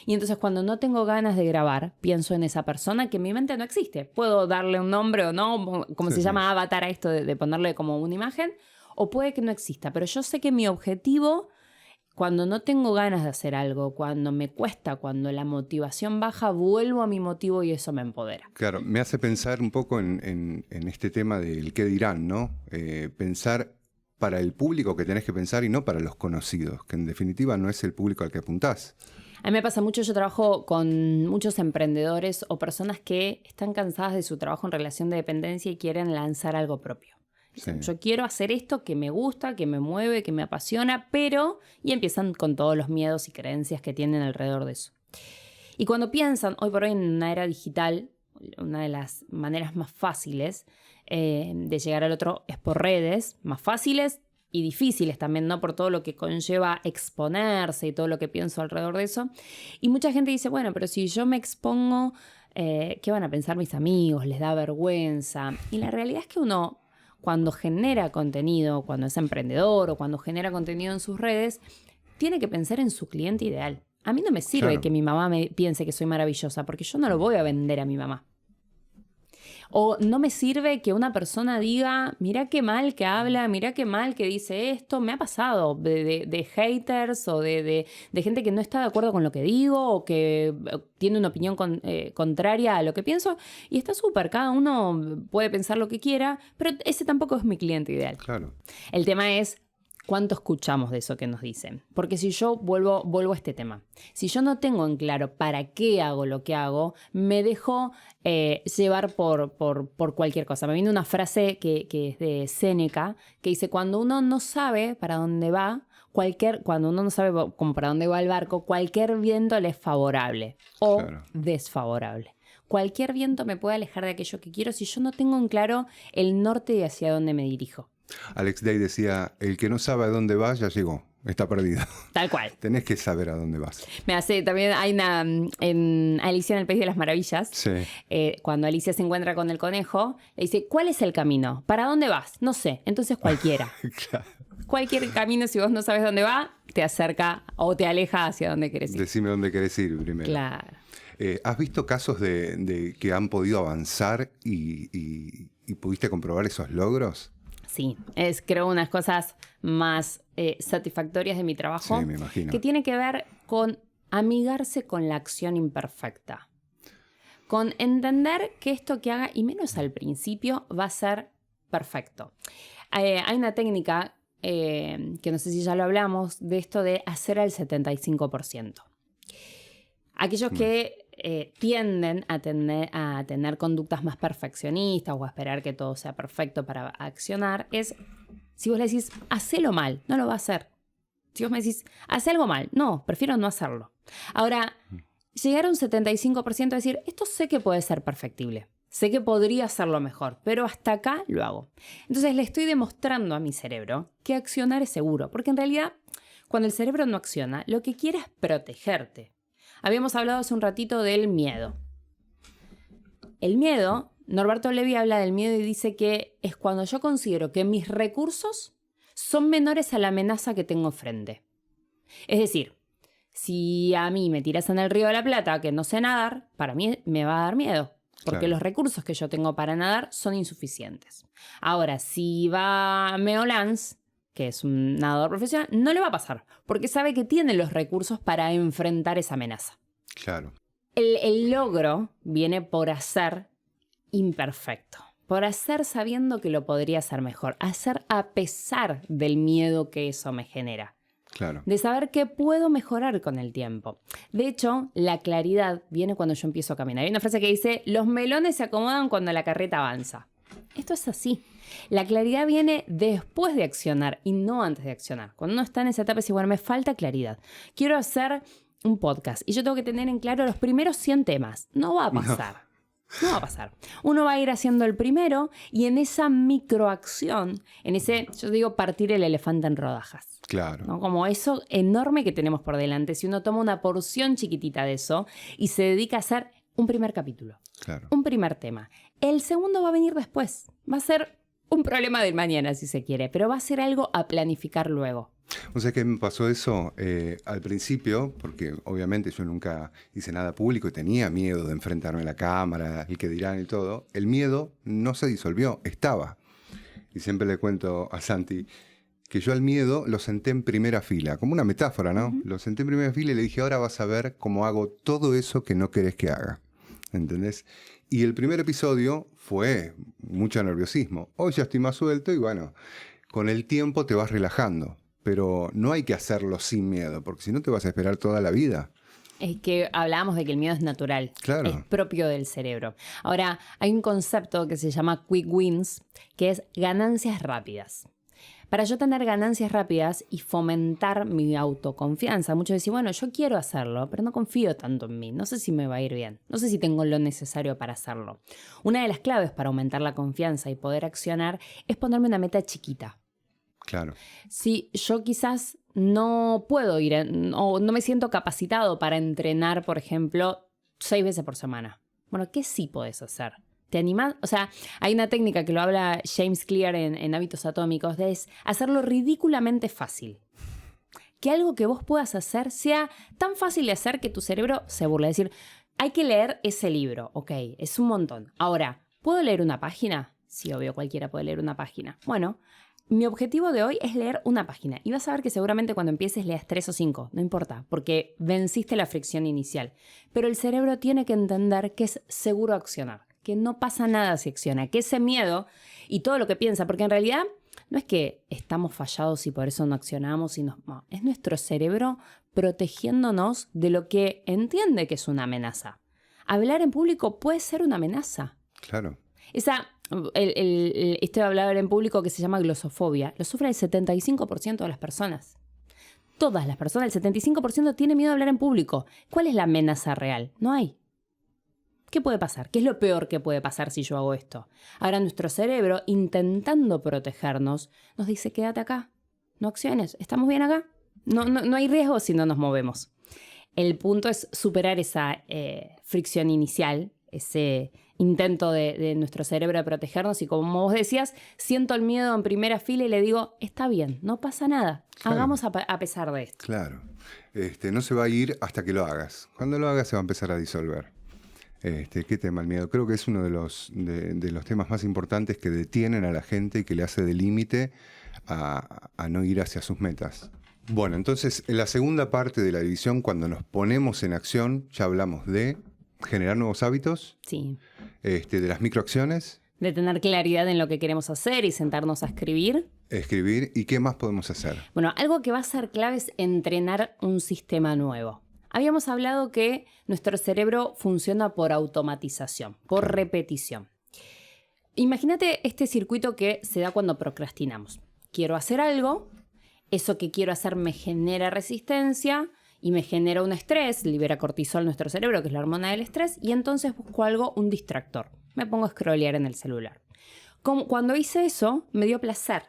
Y entonces cuando no tengo ganas de grabar, pienso en esa persona que en mi mente no existe. Puedo darle un nombre o no, como se llama avatar a esto de ponerle como una imagen, o puede que no exista, pero yo sé que mi objetivo... Cuando no tengo ganas de hacer algo, cuando me cuesta, cuando la motivación baja, vuelvo a mi motivo y eso me empodera. Claro, me hace pensar un poco en este tema del qué dirán, ¿no? Pensar para el público que tenés que pensar y no para los conocidos, que en definitiva no es el público al que apuntás. A mí me pasa mucho, yo trabajo con muchos emprendedores o personas que están cansadas de su trabajo en relación de dependencia y quieren lanzar algo propio. Dicen, Sí. yo quiero hacer esto que me gusta, que me mueve, que me apasiona, pero... Y empiezan con todos los miedos y creencias que tienen alrededor de eso. Y cuando piensan, hoy por hoy en una era digital, una de las maneras más fáciles de llegar al otro es por redes, más fáciles y difíciles también, ¿no? Por todo lo que conlleva exponerse y todo lo que pienso alrededor de eso. Y mucha gente dice, bueno, pero si yo me expongo, ¿qué van a pensar mis amigos? ¿Les da vergüenza? Y la realidad es que uno, cuando genera contenido, cuando es emprendedor o cuando genera contenido en sus redes, tiene que pensar en su cliente ideal. A mí no me sirve Claro. que mi mamá me piense que soy maravillosa, porque yo no lo voy a vender a mi mamá. O no me sirve que una persona diga, mira qué mal que habla, mira qué mal que dice esto. Me ha pasado de haters o de gente que no está de acuerdo con lo que digo o que tiene una opinión contraria a lo que pienso. Y está súper, cada uno puede pensar lo que quiera, pero ese tampoco es mi cliente ideal. Claro. El tema es cuánto escuchamos de eso que nos dicen. Porque si yo vuelvo a este tema, si yo no tengo en claro para qué hago lo que hago, me dejo llevar por cualquier cosa. Me viene una frase que es de Séneca, que dice, cuando uno no sabe para dónde va, cuando uno no sabe como para dónde va el barco, cualquier viento le es favorable o Claro. desfavorable. Cualquier viento me puede alejar de aquello que quiero si yo no tengo en claro el norte y hacia dónde me dirijo. Alex Day decía, el que no sabe a dónde va ya llegó, está perdido. Tal cual. Tenés que saber a dónde vas. Me hace, también hay una, en Alicia en el País de las Maravillas, Sí. Cuando Alicia se encuentra con el conejo, le dice, ¿cuál es el camino? ¿Para dónde vas? No sé, entonces cualquiera. Claro. Cualquier camino, si vos no sabes dónde va, te acerca o te aleja hacia donde querés ir. Decime dónde querés ir primero. Claro. ¿Has visto casos de que han podido avanzar y pudiste comprobar esos logros? Sí, es creo unas cosas más satisfactorias de mi trabajo. Sí, me imagino. Que tiene que ver con amigarse con la acción imperfecta. Con entender que esto que haga, y menos al principio, va a ser perfecto. Hay una técnica que no sé si ya lo hablamos, de esto de hacer al 75%. Aquellos que tienden a tener conductas más perfeccionistas o a esperar que todo sea perfecto para accionar, es, si vos le decís, hacelo mal, no lo va a hacer. Si vos me decís, haz algo mal, no, prefiero no hacerlo. Ahora, llegar a un 75% a decir, esto sé que puede ser perfectible, sé que podría hacerlo mejor, pero hasta acá lo hago. Entonces le estoy demostrando a mi cerebro que accionar es seguro, porque en realidad, cuando el cerebro no acciona, lo que quiere es protegerte. Habíamos hablado hace un ratito del miedo. El miedo, Norberto Levi habla del miedo y dice que es cuando yo considero que mis recursos son menores a la amenaza que tengo frente. Es decir, si a mí me tiras en el Río de la Plata que no sé nadar, para mí me va a dar miedo, porque Claro. los recursos que yo tengo para nadar son insuficientes. Ahora, si va Meo Lance, que es un nadador profesional, no le va a pasar, porque sabe que tiene los recursos para enfrentar esa amenaza. Claro. El logro viene por hacer imperfecto, por hacer sabiendo que lo podría hacer mejor, hacer a pesar del miedo que eso me genera, Claro. de saber que puedo mejorar con el tiempo. De hecho, la claridad viene cuando yo empiezo a caminar. Hay una frase que dice, los melones se acomodan cuando la carreta avanza. Esto es así. La claridad viene después de accionar y no antes de accionar. Cuando uno está en esa etapa, es bueno, me falta claridad. Quiero hacer un podcast y yo tengo que tener en claro los primeros 100 temas. No va a pasar. No va a pasar. Uno va a ir haciendo el primero y en esa microacción, en ese, yo digo, partir el elefante en rodajas. Claro. ¿No? Como eso enorme que tenemos por delante. Si uno toma una porción chiquitita de eso y se dedica a hacer un primer capítulo, Claro. un primer tema. El segundo va a venir después. Va a ser un problema del mañana, si se quiere, pero va a ser algo a planificar luego. O sea que me pasó eso al principio, porque obviamente yo nunca hice nada público y tenía miedo de enfrentarme a la cámara, el que dirán y todo. El miedo no se disolvió, estaba. Y siempre le cuento a Santi que yo al miedo lo senté en primera fila, como una metáfora, ¿no? Uh-huh. Lo senté en primera fila y le dije, ahora vas a ver cómo hago todo eso que no querés que haga. ¿Entendés? Y el primer episodio fue mucho nerviosismo. Hoy ya estoy más suelto y bueno, con el tiempo te vas relajando. Pero no hay que hacerlo sin miedo, porque si no te vas a esperar toda la vida. Es que hablábamos de que el miedo es natural, Claro. es propio del cerebro. Ahora, hay un concepto que se llama quick wins, que es ganancias rápidas. Para yo tener ganancias rápidas y fomentar mi autoconfianza, muchos dicen, bueno, yo quiero hacerlo, pero no confío tanto en mí, no sé si me va a ir bien, no sé si tengo lo necesario para hacerlo. Una de las claves para aumentar la confianza y poder accionar es ponerme una meta chiquita. Claro. Si yo quizás no puedo ir o no me siento capacitado para entrenar, por ejemplo, 6 veces por semana. Bueno, ¿qué sí podés hacer? ¿Te animás? O sea, hay una técnica que lo habla James Clear en Hábitos Atómicos, de es hacerlo ridículamente fácil. Que algo que vos puedas hacer sea tan fácil de hacer que tu cerebro se burle. Es decir, hay que leer ese libro. Ok, es un montón. Ahora, ¿puedo leer una página? Sí, obvio, cualquiera puede leer una página. Bueno, mi objetivo de hoy es leer una página. Y vas a ver que seguramente cuando empieces leas 3 o 5, no importa, porque venciste la fricción inicial. Pero el cerebro tiene que entender que es seguro accionar, que no pasa nada si acciona, que ese miedo y todo lo que piensa, porque en realidad no es que estamos fallados y por eso no accionamos, no, es nuestro cerebro protegiéndonos de lo que entiende que es una amenaza. Hablar en público puede ser una amenaza. Claro. Esto de hablar en público que se llama glosofobia, lo sufre el 75% de las personas. Todas las personas, el 75% tiene miedo a hablar en público. ¿Cuál es la amenaza real? No hay. ¿Qué puede pasar? ¿Qué es lo peor que puede pasar si yo hago esto? Ahora nuestro cerebro, intentando protegernos, nos dice, quédate acá, no acciones, ¿estamos bien acá? No hay riesgo si no nos movemos. El punto es superar esa fricción inicial, ese intento de nuestro cerebro de protegernos, y como vos decías, siento el miedo en primera fila y le digo, está bien, no pasa nada, Claro. hagamos a pesar de esto. Claro. No se va a ir hasta que lo hagas. Cuando lo hagas se va a empezar a disolver. ¿Qué tema el miedo? Creo que es uno de los temas más importantes que detienen a la gente y que le hace de límite a no ir hacia sus metas. Bueno, entonces, en la segunda parte de la división, cuando nos ponemos en acción, ya hablamos de generar nuevos hábitos, Sí. de las microacciones, De tener claridad en lo que queremos hacer y sentarnos a escribir. escribir, y qué más podemos hacer. Bueno, algo que va a ser clave es entrenar un sistema nuevo. Habíamos hablado que nuestro cerebro funciona por automatización, por repetición. Imagínate este circuito que se da cuando procrastinamos. Quiero hacer algo, eso que quiero hacer me genera resistencia y me genera un estrés, libera cortisol en nuestro cerebro, que es la hormona del estrés, y entonces busco algo, un distractor. Me pongo a scrollear en el celular. Cuando hice eso, me dio placer.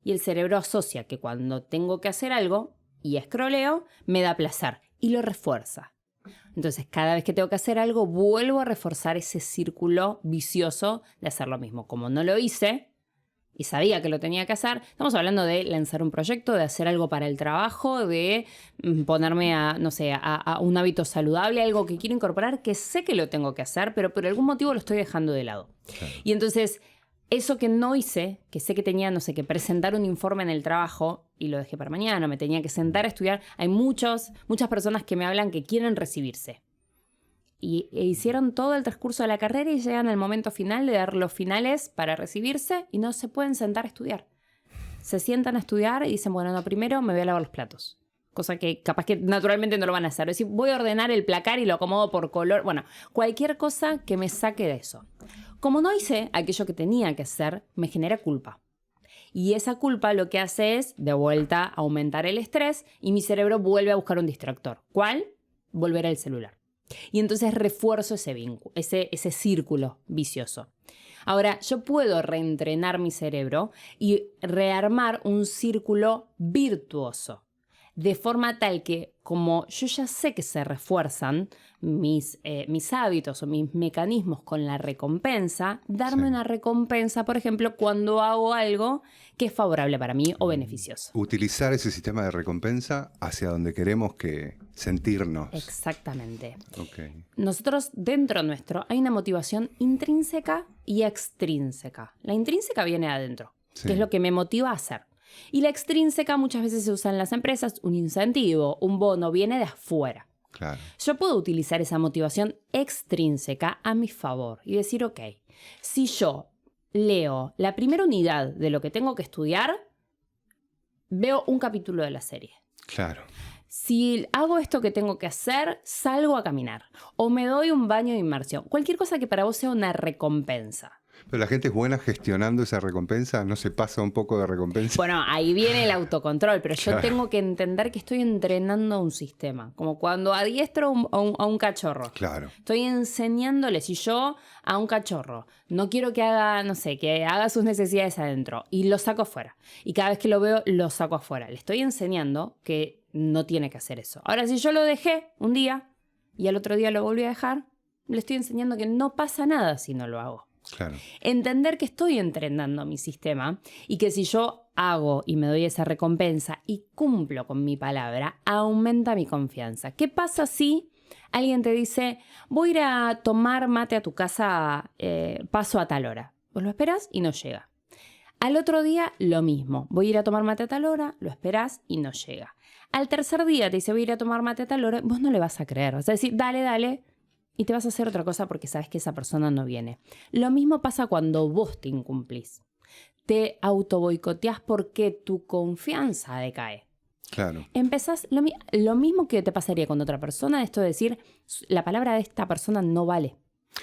Y el cerebro asocia que cuando tengo que hacer algo y scrolleo, me da placer y lo refuerza. Entonces, cada vez que tengo que hacer algo, vuelvo a reforzar ese círculo vicioso de hacer lo mismo. Como no lo hice y sabía que lo tenía que hacer, estamos hablando de lanzar un proyecto, de hacer algo para el trabajo, de ponerme a un hábito saludable, algo que quiero incorporar, que sé que lo tengo que hacer, pero por algún motivo lo estoy dejando de lado. Claro. Y entonces, eso que no hice, que sé que tenía, que presentar un informe en el trabajo y lo dejé para mañana, me tenía que sentar a estudiar. Hay muchas personas que me hablan que quieren recibirse. E hicieron todo el transcurso de la carrera y llegan al momento final de dar los finales para recibirse y no se pueden sentar a estudiar. Se sientan a estudiar y dicen, bueno, no, primero me voy a lavar los platos. Cosa que capaz que naturalmente no lo van a hacer. Es decir, voy a ordenar el placar y lo acomodo por color. Bueno, cualquier cosa que me saque de eso. Como no hice aquello que tenía que hacer, me genera culpa. Y esa culpa lo que hace es, de vuelta, aumentar el estrés y mi cerebro vuelve a buscar un distractor. ¿Cuál? Volver al celular. Y entonces refuerzo ese vínculo, ese círculo vicioso. Ahora, yo puedo reentrenar mi cerebro y rearmar un círculo virtuoso. De forma tal que, como yo ya sé que se refuerzan mis hábitos o mis mecanismos con la recompensa, darme una recompensa, por ejemplo, cuando hago algo que es favorable para mí o beneficioso. Utilizar ese sistema de recompensa hacia donde queremos que sentirnos. Exactamente. Okay. Nosotros, dentro nuestro, hay una motivación intrínseca y extrínseca. La intrínseca viene de adentro, que es lo que me motiva a hacer. Y la extrínseca muchas veces se usa en las empresas, un incentivo, un bono, viene de afuera. Claro. Yo puedo utilizar esa motivación extrínseca a mi favor y decir, ok, si yo leo la primera unidad de lo que tengo que estudiar, veo un capítulo de la serie. Claro. Si hago esto que tengo que hacer, salgo a caminar. O me doy un baño de inmersión. Cualquier cosa que para vos sea una recompensa. Pero la gente es buena gestionando esa recompensa, ¿no se pasa un poco de recompensa? Bueno, ahí viene el autocontrol, pero yo Claro. tengo que entender que estoy entrenando un sistema. Como cuando adiestro a un cachorro. Claro. Estoy enseñándole, si yo a un cachorro no quiero que haga, no sé, que haga sus necesidades adentro y lo saco afuera. Y cada vez que lo veo, lo saco afuera. Le estoy enseñando que no tiene que hacer eso. Ahora, si yo lo dejé un día y al otro día lo volví a dejar, le estoy enseñando que no pasa nada si no lo hago. Claro. Entender que estoy entrenando mi sistema y que si yo hago y me doy esa recompensa y cumplo con mi palabra, aumenta mi confianza. ¿Qué pasa si alguien te dice, voy a ir a tomar mate a tu casa, paso a tal hora? Vos lo esperás y no llega. Al otro día, lo mismo. Voy a ir a tomar mate a tal hora, lo esperás y no llega. Al tercer día te dice, voy a ir a tomar mate a tal hora, vos no le vas a creer. Vas a decir, dale, dale. Y te vas a hacer otra cosa porque sabes que esa persona no viene. Lo mismo pasa cuando vos te incumplís. Te autoboicoteás porque tu confianza decae. Claro. Empezás lo mismo que te pasaría con otra persona, esto de decir, la palabra de esta persona no vale.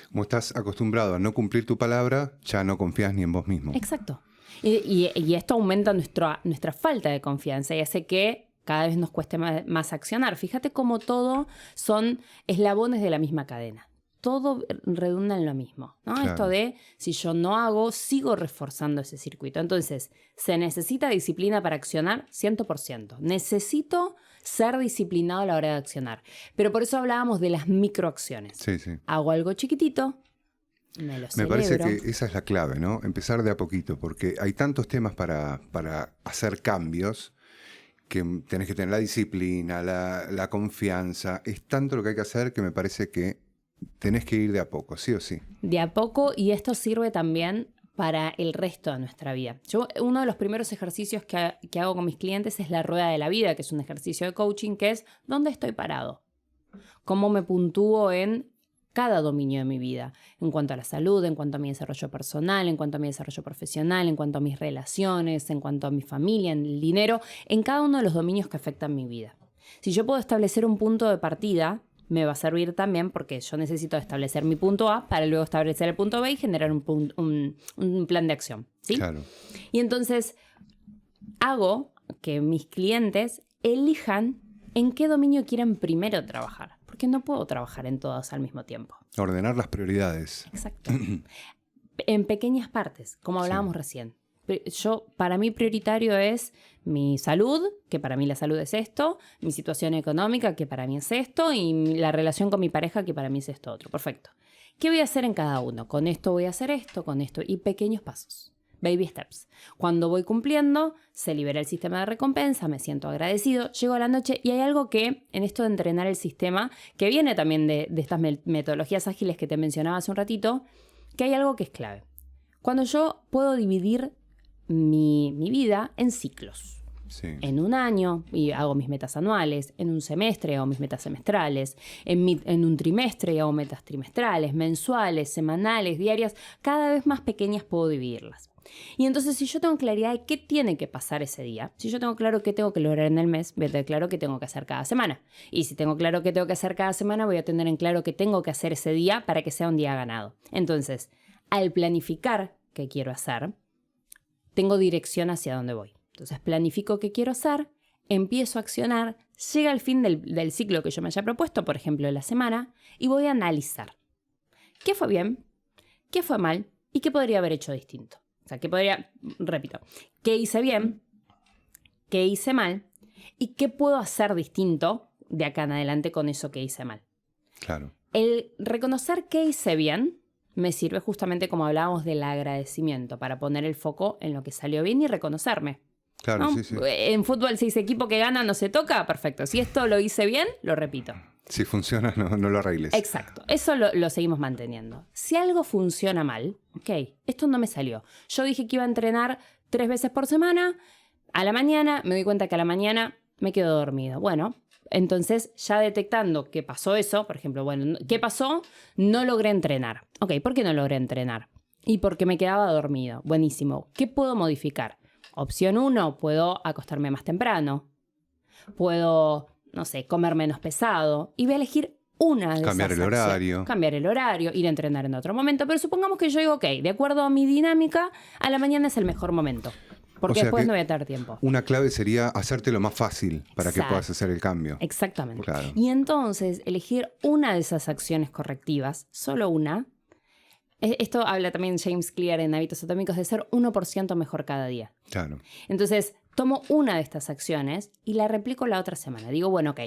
Como estás acostumbrado a no cumplir tu palabra, ya no confías ni en vos mismo. Exacto. Y esto aumenta nuestra falta de confianza y hace que cada vez nos cueste más accionar. Fíjate cómo todo son eslabones de la misma cadena. Todo redunda en lo mismo, ¿no? Claro. Esto de, si yo no hago, sigo reforzando ese circuito. Entonces, ¿se necesita disciplina para accionar? 100%. Necesito ser disciplinado a la hora de accionar. Pero por eso hablábamos de las microacciones. Sí, sí. Hago algo chiquitito, me lo Me celebro. parece que esa es la clave, ¿no? Empezar de a poquito, porque hay tantos temas para hacer cambios que tenés que tener la disciplina, la confianza. Es tanto lo que hay que hacer que me parece que tenés que ir de a poco, sí o sí. De a poco, y esto sirve también para el resto de nuestra vida. Uno de los primeros ejercicios que hago con mis clientes es la rueda de la vida, que es un ejercicio de coaching, que es ¿dónde estoy parado? ¿Cómo me puntúo en cada dominio de mi vida? En cuanto a la salud, en cuanto a mi desarrollo personal, en cuanto a mi desarrollo profesional, en cuanto a mis relaciones, en cuanto a mi familia, en el dinero, en cada uno de los dominios que afectan mi vida. Si yo puedo establecer un punto de partida, me va a servir también porque yo necesito establecer mi punto A para luego establecer el punto B y generar un plan de acción, ¿sí? Claro. Y entonces hago que mis clientes elijan en qué dominio quieren primero trabajar, porque no puedo trabajar en todos al mismo tiempo. Ordenar las prioridades. Exacto. En pequeñas partes, como hablábamos recién. Para mí prioritario es mi salud, que para mí la salud es esto, mi situación económica, que para mí es esto, y la relación con mi pareja, que para mí es esto otro. Perfecto. ¿Qué voy a hacer en cada uno? Con esto voy a hacer esto, con esto, y pequeños pasos. Baby steps. Cuando voy cumpliendo, se libera el sistema de recompensa, me siento agradecido, llego a la noche y hay algo que, en esto de entrenar el sistema, que viene también de estas metodologías ágiles que te mencionaba hace un ratito, que hay algo que es clave. Cuando yo puedo dividir mi vida en ciclos. Sí. En un año y hago mis metas anuales, en un semestre hago mis metas semestrales, en un trimestre hago metas trimestrales, mensuales, semanales, diarias, cada vez más pequeñas puedo dividirlas. Y entonces si yo tengo claridad de qué tiene que pasar ese día, si yo tengo claro qué tengo que lograr en el mes, voy a tener claro qué tengo que hacer cada semana. Y si tengo claro qué tengo que hacer cada semana, voy a tener en claro qué tengo que hacer ese día para que sea un día ganado. Entonces, al planificar qué quiero hacer, tengo dirección hacia dónde voy. Entonces planifico qué quiero hacer, empiezo a accionar, llega el fin del ciclo que yo me haya propuesto, por ejemplo, de la semana, y voy a analizar qué fue bien, qué fue mal y qué podría haber hecho distinto. O sea, qué hice bien, qué hice mal y qué puedo hacer distinto de acá en adelante con eso que hice mal. Claro. El reconocer qué hice bien me sirve justamente, como hablábamos, del agradecimiento para poner el foco en lo que salió bien y reconocerme. Claro, ¿No? sí, sí. En fútbol se dice equipo que gana no se toca, perfecto. Si esto lo hice bien, lo repito. Si funciona, no lo arregles. Exacto, eso lo seguimos manteniendo. Si algo funciona mal, ok, esto no me salió. Yo dije que iba a entrenar 3 veces por semana, a la mañana, me doy cuenta que a la mañana me quedo dormido. Bueno, entonces ya detectando que pasó eso, por ejemplo, bueno, ¿qué pasó? No logré entrenar. Ok, ¿por qué no logré entrenar? Y porque me quedaba dormido. Buenísimo. ¿Qué puedo modificar? Opción 1, puedo acostarme más temprano. Puedo no sé, comer menos pesado. Y voy a elegir una de Cambiar esas el acciones. horario. Cambiar el horario, ir a entrenar en otro momento. Pero supongamos que yo digo, ok, de acuerdo a mi dinámica, a la mañana es el mejor momento. Porque O sea después que no voy a tener tiempo. Una clave sería hacértelo más fácil para que Exacto. puedas hacer el cambio. Exactamente. Claro. Y entonces, elegir una de esas acciones correctivas, solo una. Esto habla también James Clear en Hábitos Atómicos de ser 1% mejor cada día. Claro. Entonces, tomo una de estas acciones y la replico la otra semana. Digo, bueno, ok,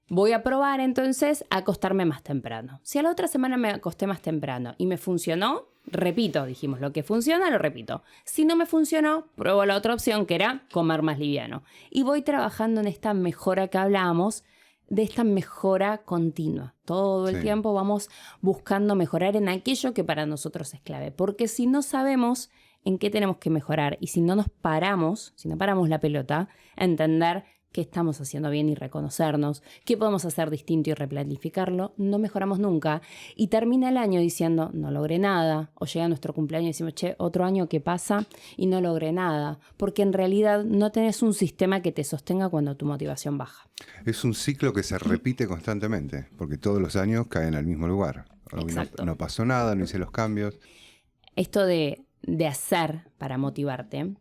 voy a probar entonces a acostarme más temprano. Si a la otra semana me acosté más temprano y me funcionó, repito, dijimos, lo que funciona lo repito. Si no me funcionó, pruebo la otra opción que era comer más liviano. Y voy trabajando en esta mejora que hablábamos, de esta mejora continua. Todo el tiempo vamos buscando mejorar en aquello que para nosotros es clave. Porque si no sabemos en qué tenemos que mejorar y si no nos paramos, si no paramos la pelota, a entender qué estamos haciendo bien y reconocernos, qué podemos hacer distinto y replanificarlo, no mejoramos nunca. Y termina el año diciendo, no logré nada. O llega nuestro cumpleaños y decimos, che, otro año que pasa y no logré nada. Porque en realidad no tenés un sistema que te sostenga cuando tu motivación baja. Es un ciclo que se repite constantemente, porque todos los años caen al mismo lugar. Exacto. No pasó nada, no hice los cambios. Esto de hacer para motivarte,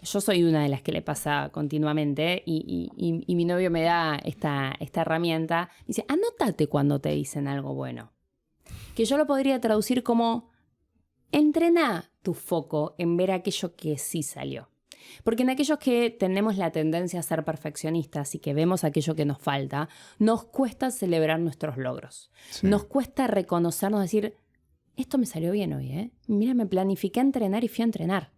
yo soy una de las que le pasa continuamente y mi novio me da esta herramienta. Dice, anótate cuando te dicen algo bueno. Que yo lo podría traducir como, entrená tu foco en ver aquello que sí salió. Porque en aquellos que tenemos la tendencia a ser perfeccionistas y que vemos aquello que nos falta, nos cuesta celebrar nuestros logros. Sí. Nos cuesta reconocernos, decir, esto me salió bien hoy, ¿eh? Mira, me planifiqué a entrenar y fui a entrenar.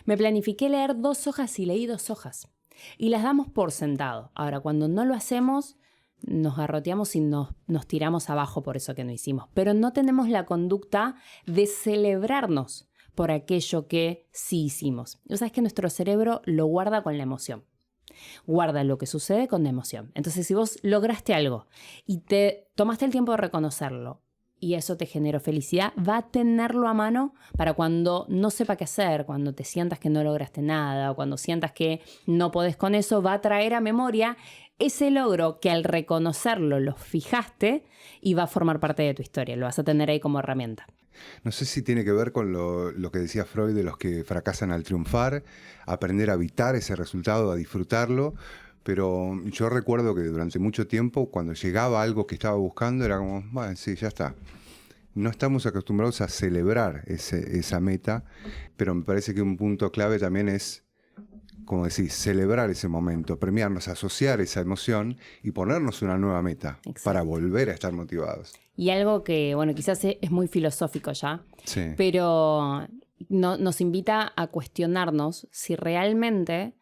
Me planifiqué leer 2 hojas y leí 2 hojas. Y las damos por sentado. Ahora, cuando no lo hacemos, nos garroteamos y nos tiramos abajo por eso que no hicimos. Pero no tenemos la conducta de celebrarnos por aquello que sí hicimos. O sea, es que nuestro cerebro lo guarda con la emoción. Guarda lo que sucede con la emoción. Entonces, si vos lograste algo y te tomaste el tiempo de reconocerlo, y eso te generó felicidad, va a tenerlo a mano para cuando no sepa qué hacer, cuando te sientas que no lograste nada o cuando sientas que no podés con eso, va a traer a memoria ese logro que al reconocerlo lo fijaste y va a formar parte de tu historia, lo vas a tener ahí como herramienta. No sé si tiene que ver con lo que decía Freud de los que fracasan al triunfar, aprender a evitar ese resultado, a disfrutarlo. Pero yo recuerdo que durante mucho tiempo, cuando llegaba algo que estaba buscando, era como, bueno, sí, ya está. No estamos acostumbrados a celebrar esa meta, pero me parece que un punto clave también es, como decís, celebrar ese momento, premiarnos, asociar esa emoción y ponernos una nueva meta. Exacto. Para volver a estar motivados. Y algo que, bueno, quizás es muy filosófico ya, Sí. pero nos invita a cuestionarnos si realmente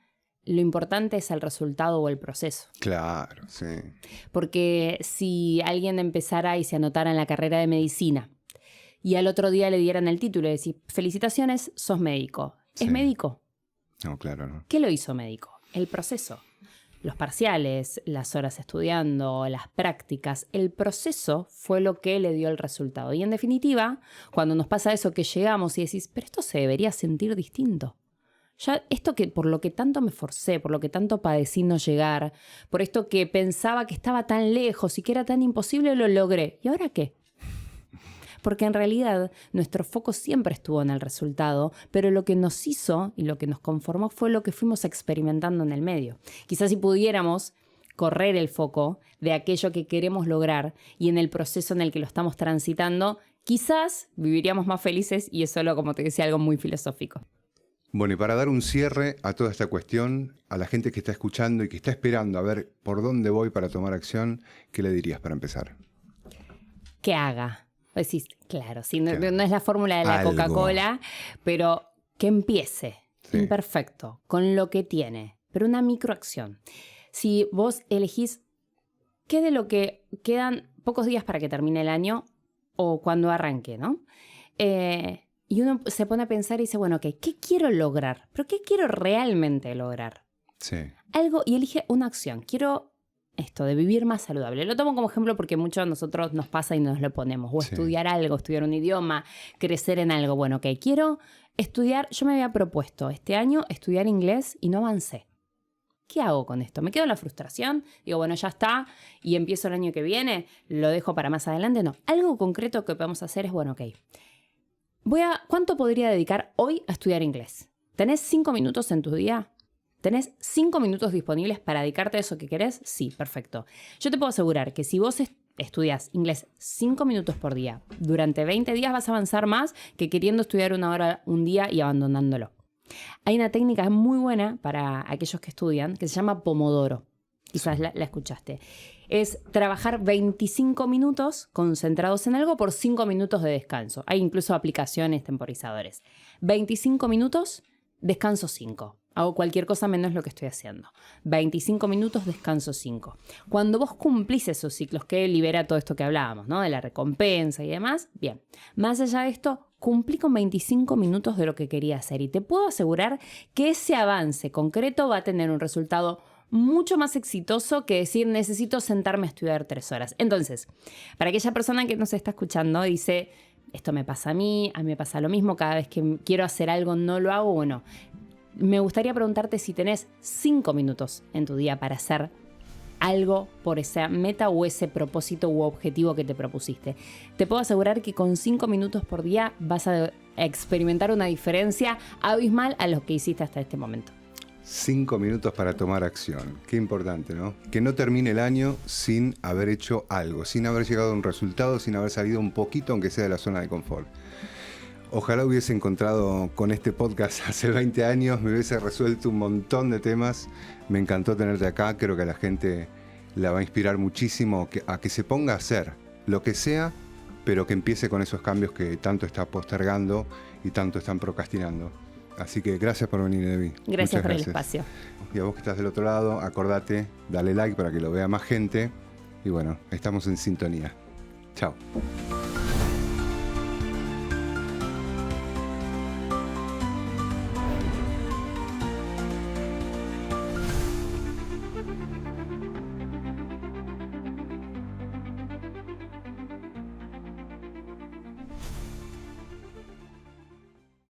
lo importante es el resultado o el proceso. Claro, sí. Porque si alguien empezara y se anotara en la carrera de medicina y al otro día le dieran el título y decir, felicitaciones, sos médico. Sí. ¿Es médico? No, claro, no. ¿Qué lo hizo médico? El proceso. Los parciales, las horas estudiando, las prácticas, el proceso fue lo que le dio el resultado. Y en definitiva, cuando nos pasa eso que llegamos y decís, pero esto se debería sentir distinto. Ya esto que por lo que tanto me forcé, por lo que tanto padecí no llegar, por esto que pensaba que estaba tan lejos y que era tan imposible, lo logré. ¿Y ahora qué? Porque en realidad nuestro foco siempre estuvo en el resultado, pero lo que nos hizo y lo que nos conformó fue lo que fuimos experimentando en el medio. Quizás si pudiéramos correr el foco de aquello que queremos lograr y en el proceso en el que lo estamos transitando, quizás viviríamos más felices y es solo, como te decía, algo muy filosófico. Bueno, y para dar un cierre a toda esta cuestión, a la gente que está escuchando y que está esperando a ver por dónde voy para tomar acción, ¿qué le dirías para empezar? Que haga. Decís, claro, sí, no, Claro. no es la fórmula de la Algo. Coca-Cola, pero que empiece, Sí. imperfecto, con lo que tiene, pero una microacción. Si vos elegís qué de lo que quedan pocos días para que termine el año o cuando arranque, ¿no? Y uno se pone a pensar y dice, bueno, ok, ¿qué quiero lograr? ¿Pero qué quiero realmente lograr? Sí. Algo y elige una acción. Quiero esto de vivir más saludable. Lo tomo como ejemplo porque mucho a nosotros nos pasa y nos lo ponemos. O Sí. estudiar algo, estudiar un idioma, crecer en algo. Bueno, ok, quiero estudiar. Yo me había propuesto este año estudiar inglés y no avancé. ¿qué hago con esto? ¿Me quedo en la frustración? Digo, bueno, ya está, y empiezo el año que viene, lo dejo para más adelante. No, algo concreto que podemos hacer es, bueno, ok, ¿cuánto podría dedicar hoy a estudiar inglés? ¿Tenés 5 minutos en tu día? ¿Tenés 5 minutos disponibles para dedicarte a eso que querés? Sí, perfecto. Yo te puedo asegurar que si vos estudias inglés 5 minutos por día, durante 20 días vas a avanzar más que queriendo estudiar 1 hora un día y abandonándolo. Hay una técnica muy buena para aquellos que estudian que se llama Pomodoro. Quizás la escuchaste. Es trabajar 25 minutos concentrados en algo por 5 minutos de descanso. Hay incluso aplicaciones temporizadores. 25 minutos, descanso 5. Hago cualquier cosa menos lo que estoy haciendo. 25 minutos, descanso 5. Cuando vos cumplís esos ciclos que libera todo esto que hablábamos, ¿no? De la recompensa y demás, bien. Más allá de esto, cumplí con 25 minutos de lo que quería hacer y te puedo asegurar que ese avance concreto va a tener un resultado mucho más exitoso que decir necesito sentarme a estudiar 3 horas. Entonces, para aquella persona que nos está escuchando dice, esto me pasa a mí me pasa lo mismo, cada vez que quiero hacer algo no lo hago, bueno, me gustaría preguntarte si tenés 5 minutos en tu día para hacer algo por esa meta o ese propósito u objetivo que te propusiste. Te puedo asegurar que con 5 minutos por día vas a experimentar una diferencia abismal a lo que hiciste hasta este momento. 5 minutos para tomar acción. Qué importante, ¿no? Que no termine el año sin haber hecho algo, sin haber llegado a un resultado, sin haber salido un poquito, aunque sea de la zona de confort. Ojalá hubiese encontrado con este podcast hace 20 años, me hubiese resuelto un montón de temas. Me encantó tenerte acá, creo que a la gente la va a inspirar muchísimo a que se ponga a hacer lo que sea, pero que empiece con esos cambios que tanto está postergando y tanto están procrastinando. Así que gracias por venir, Debbie. Gracias por el espacio. Y a vos que estás del otro lado, acordate, dale like para que lo vea más gente. Y bueno, estamos en sintonía. Chao.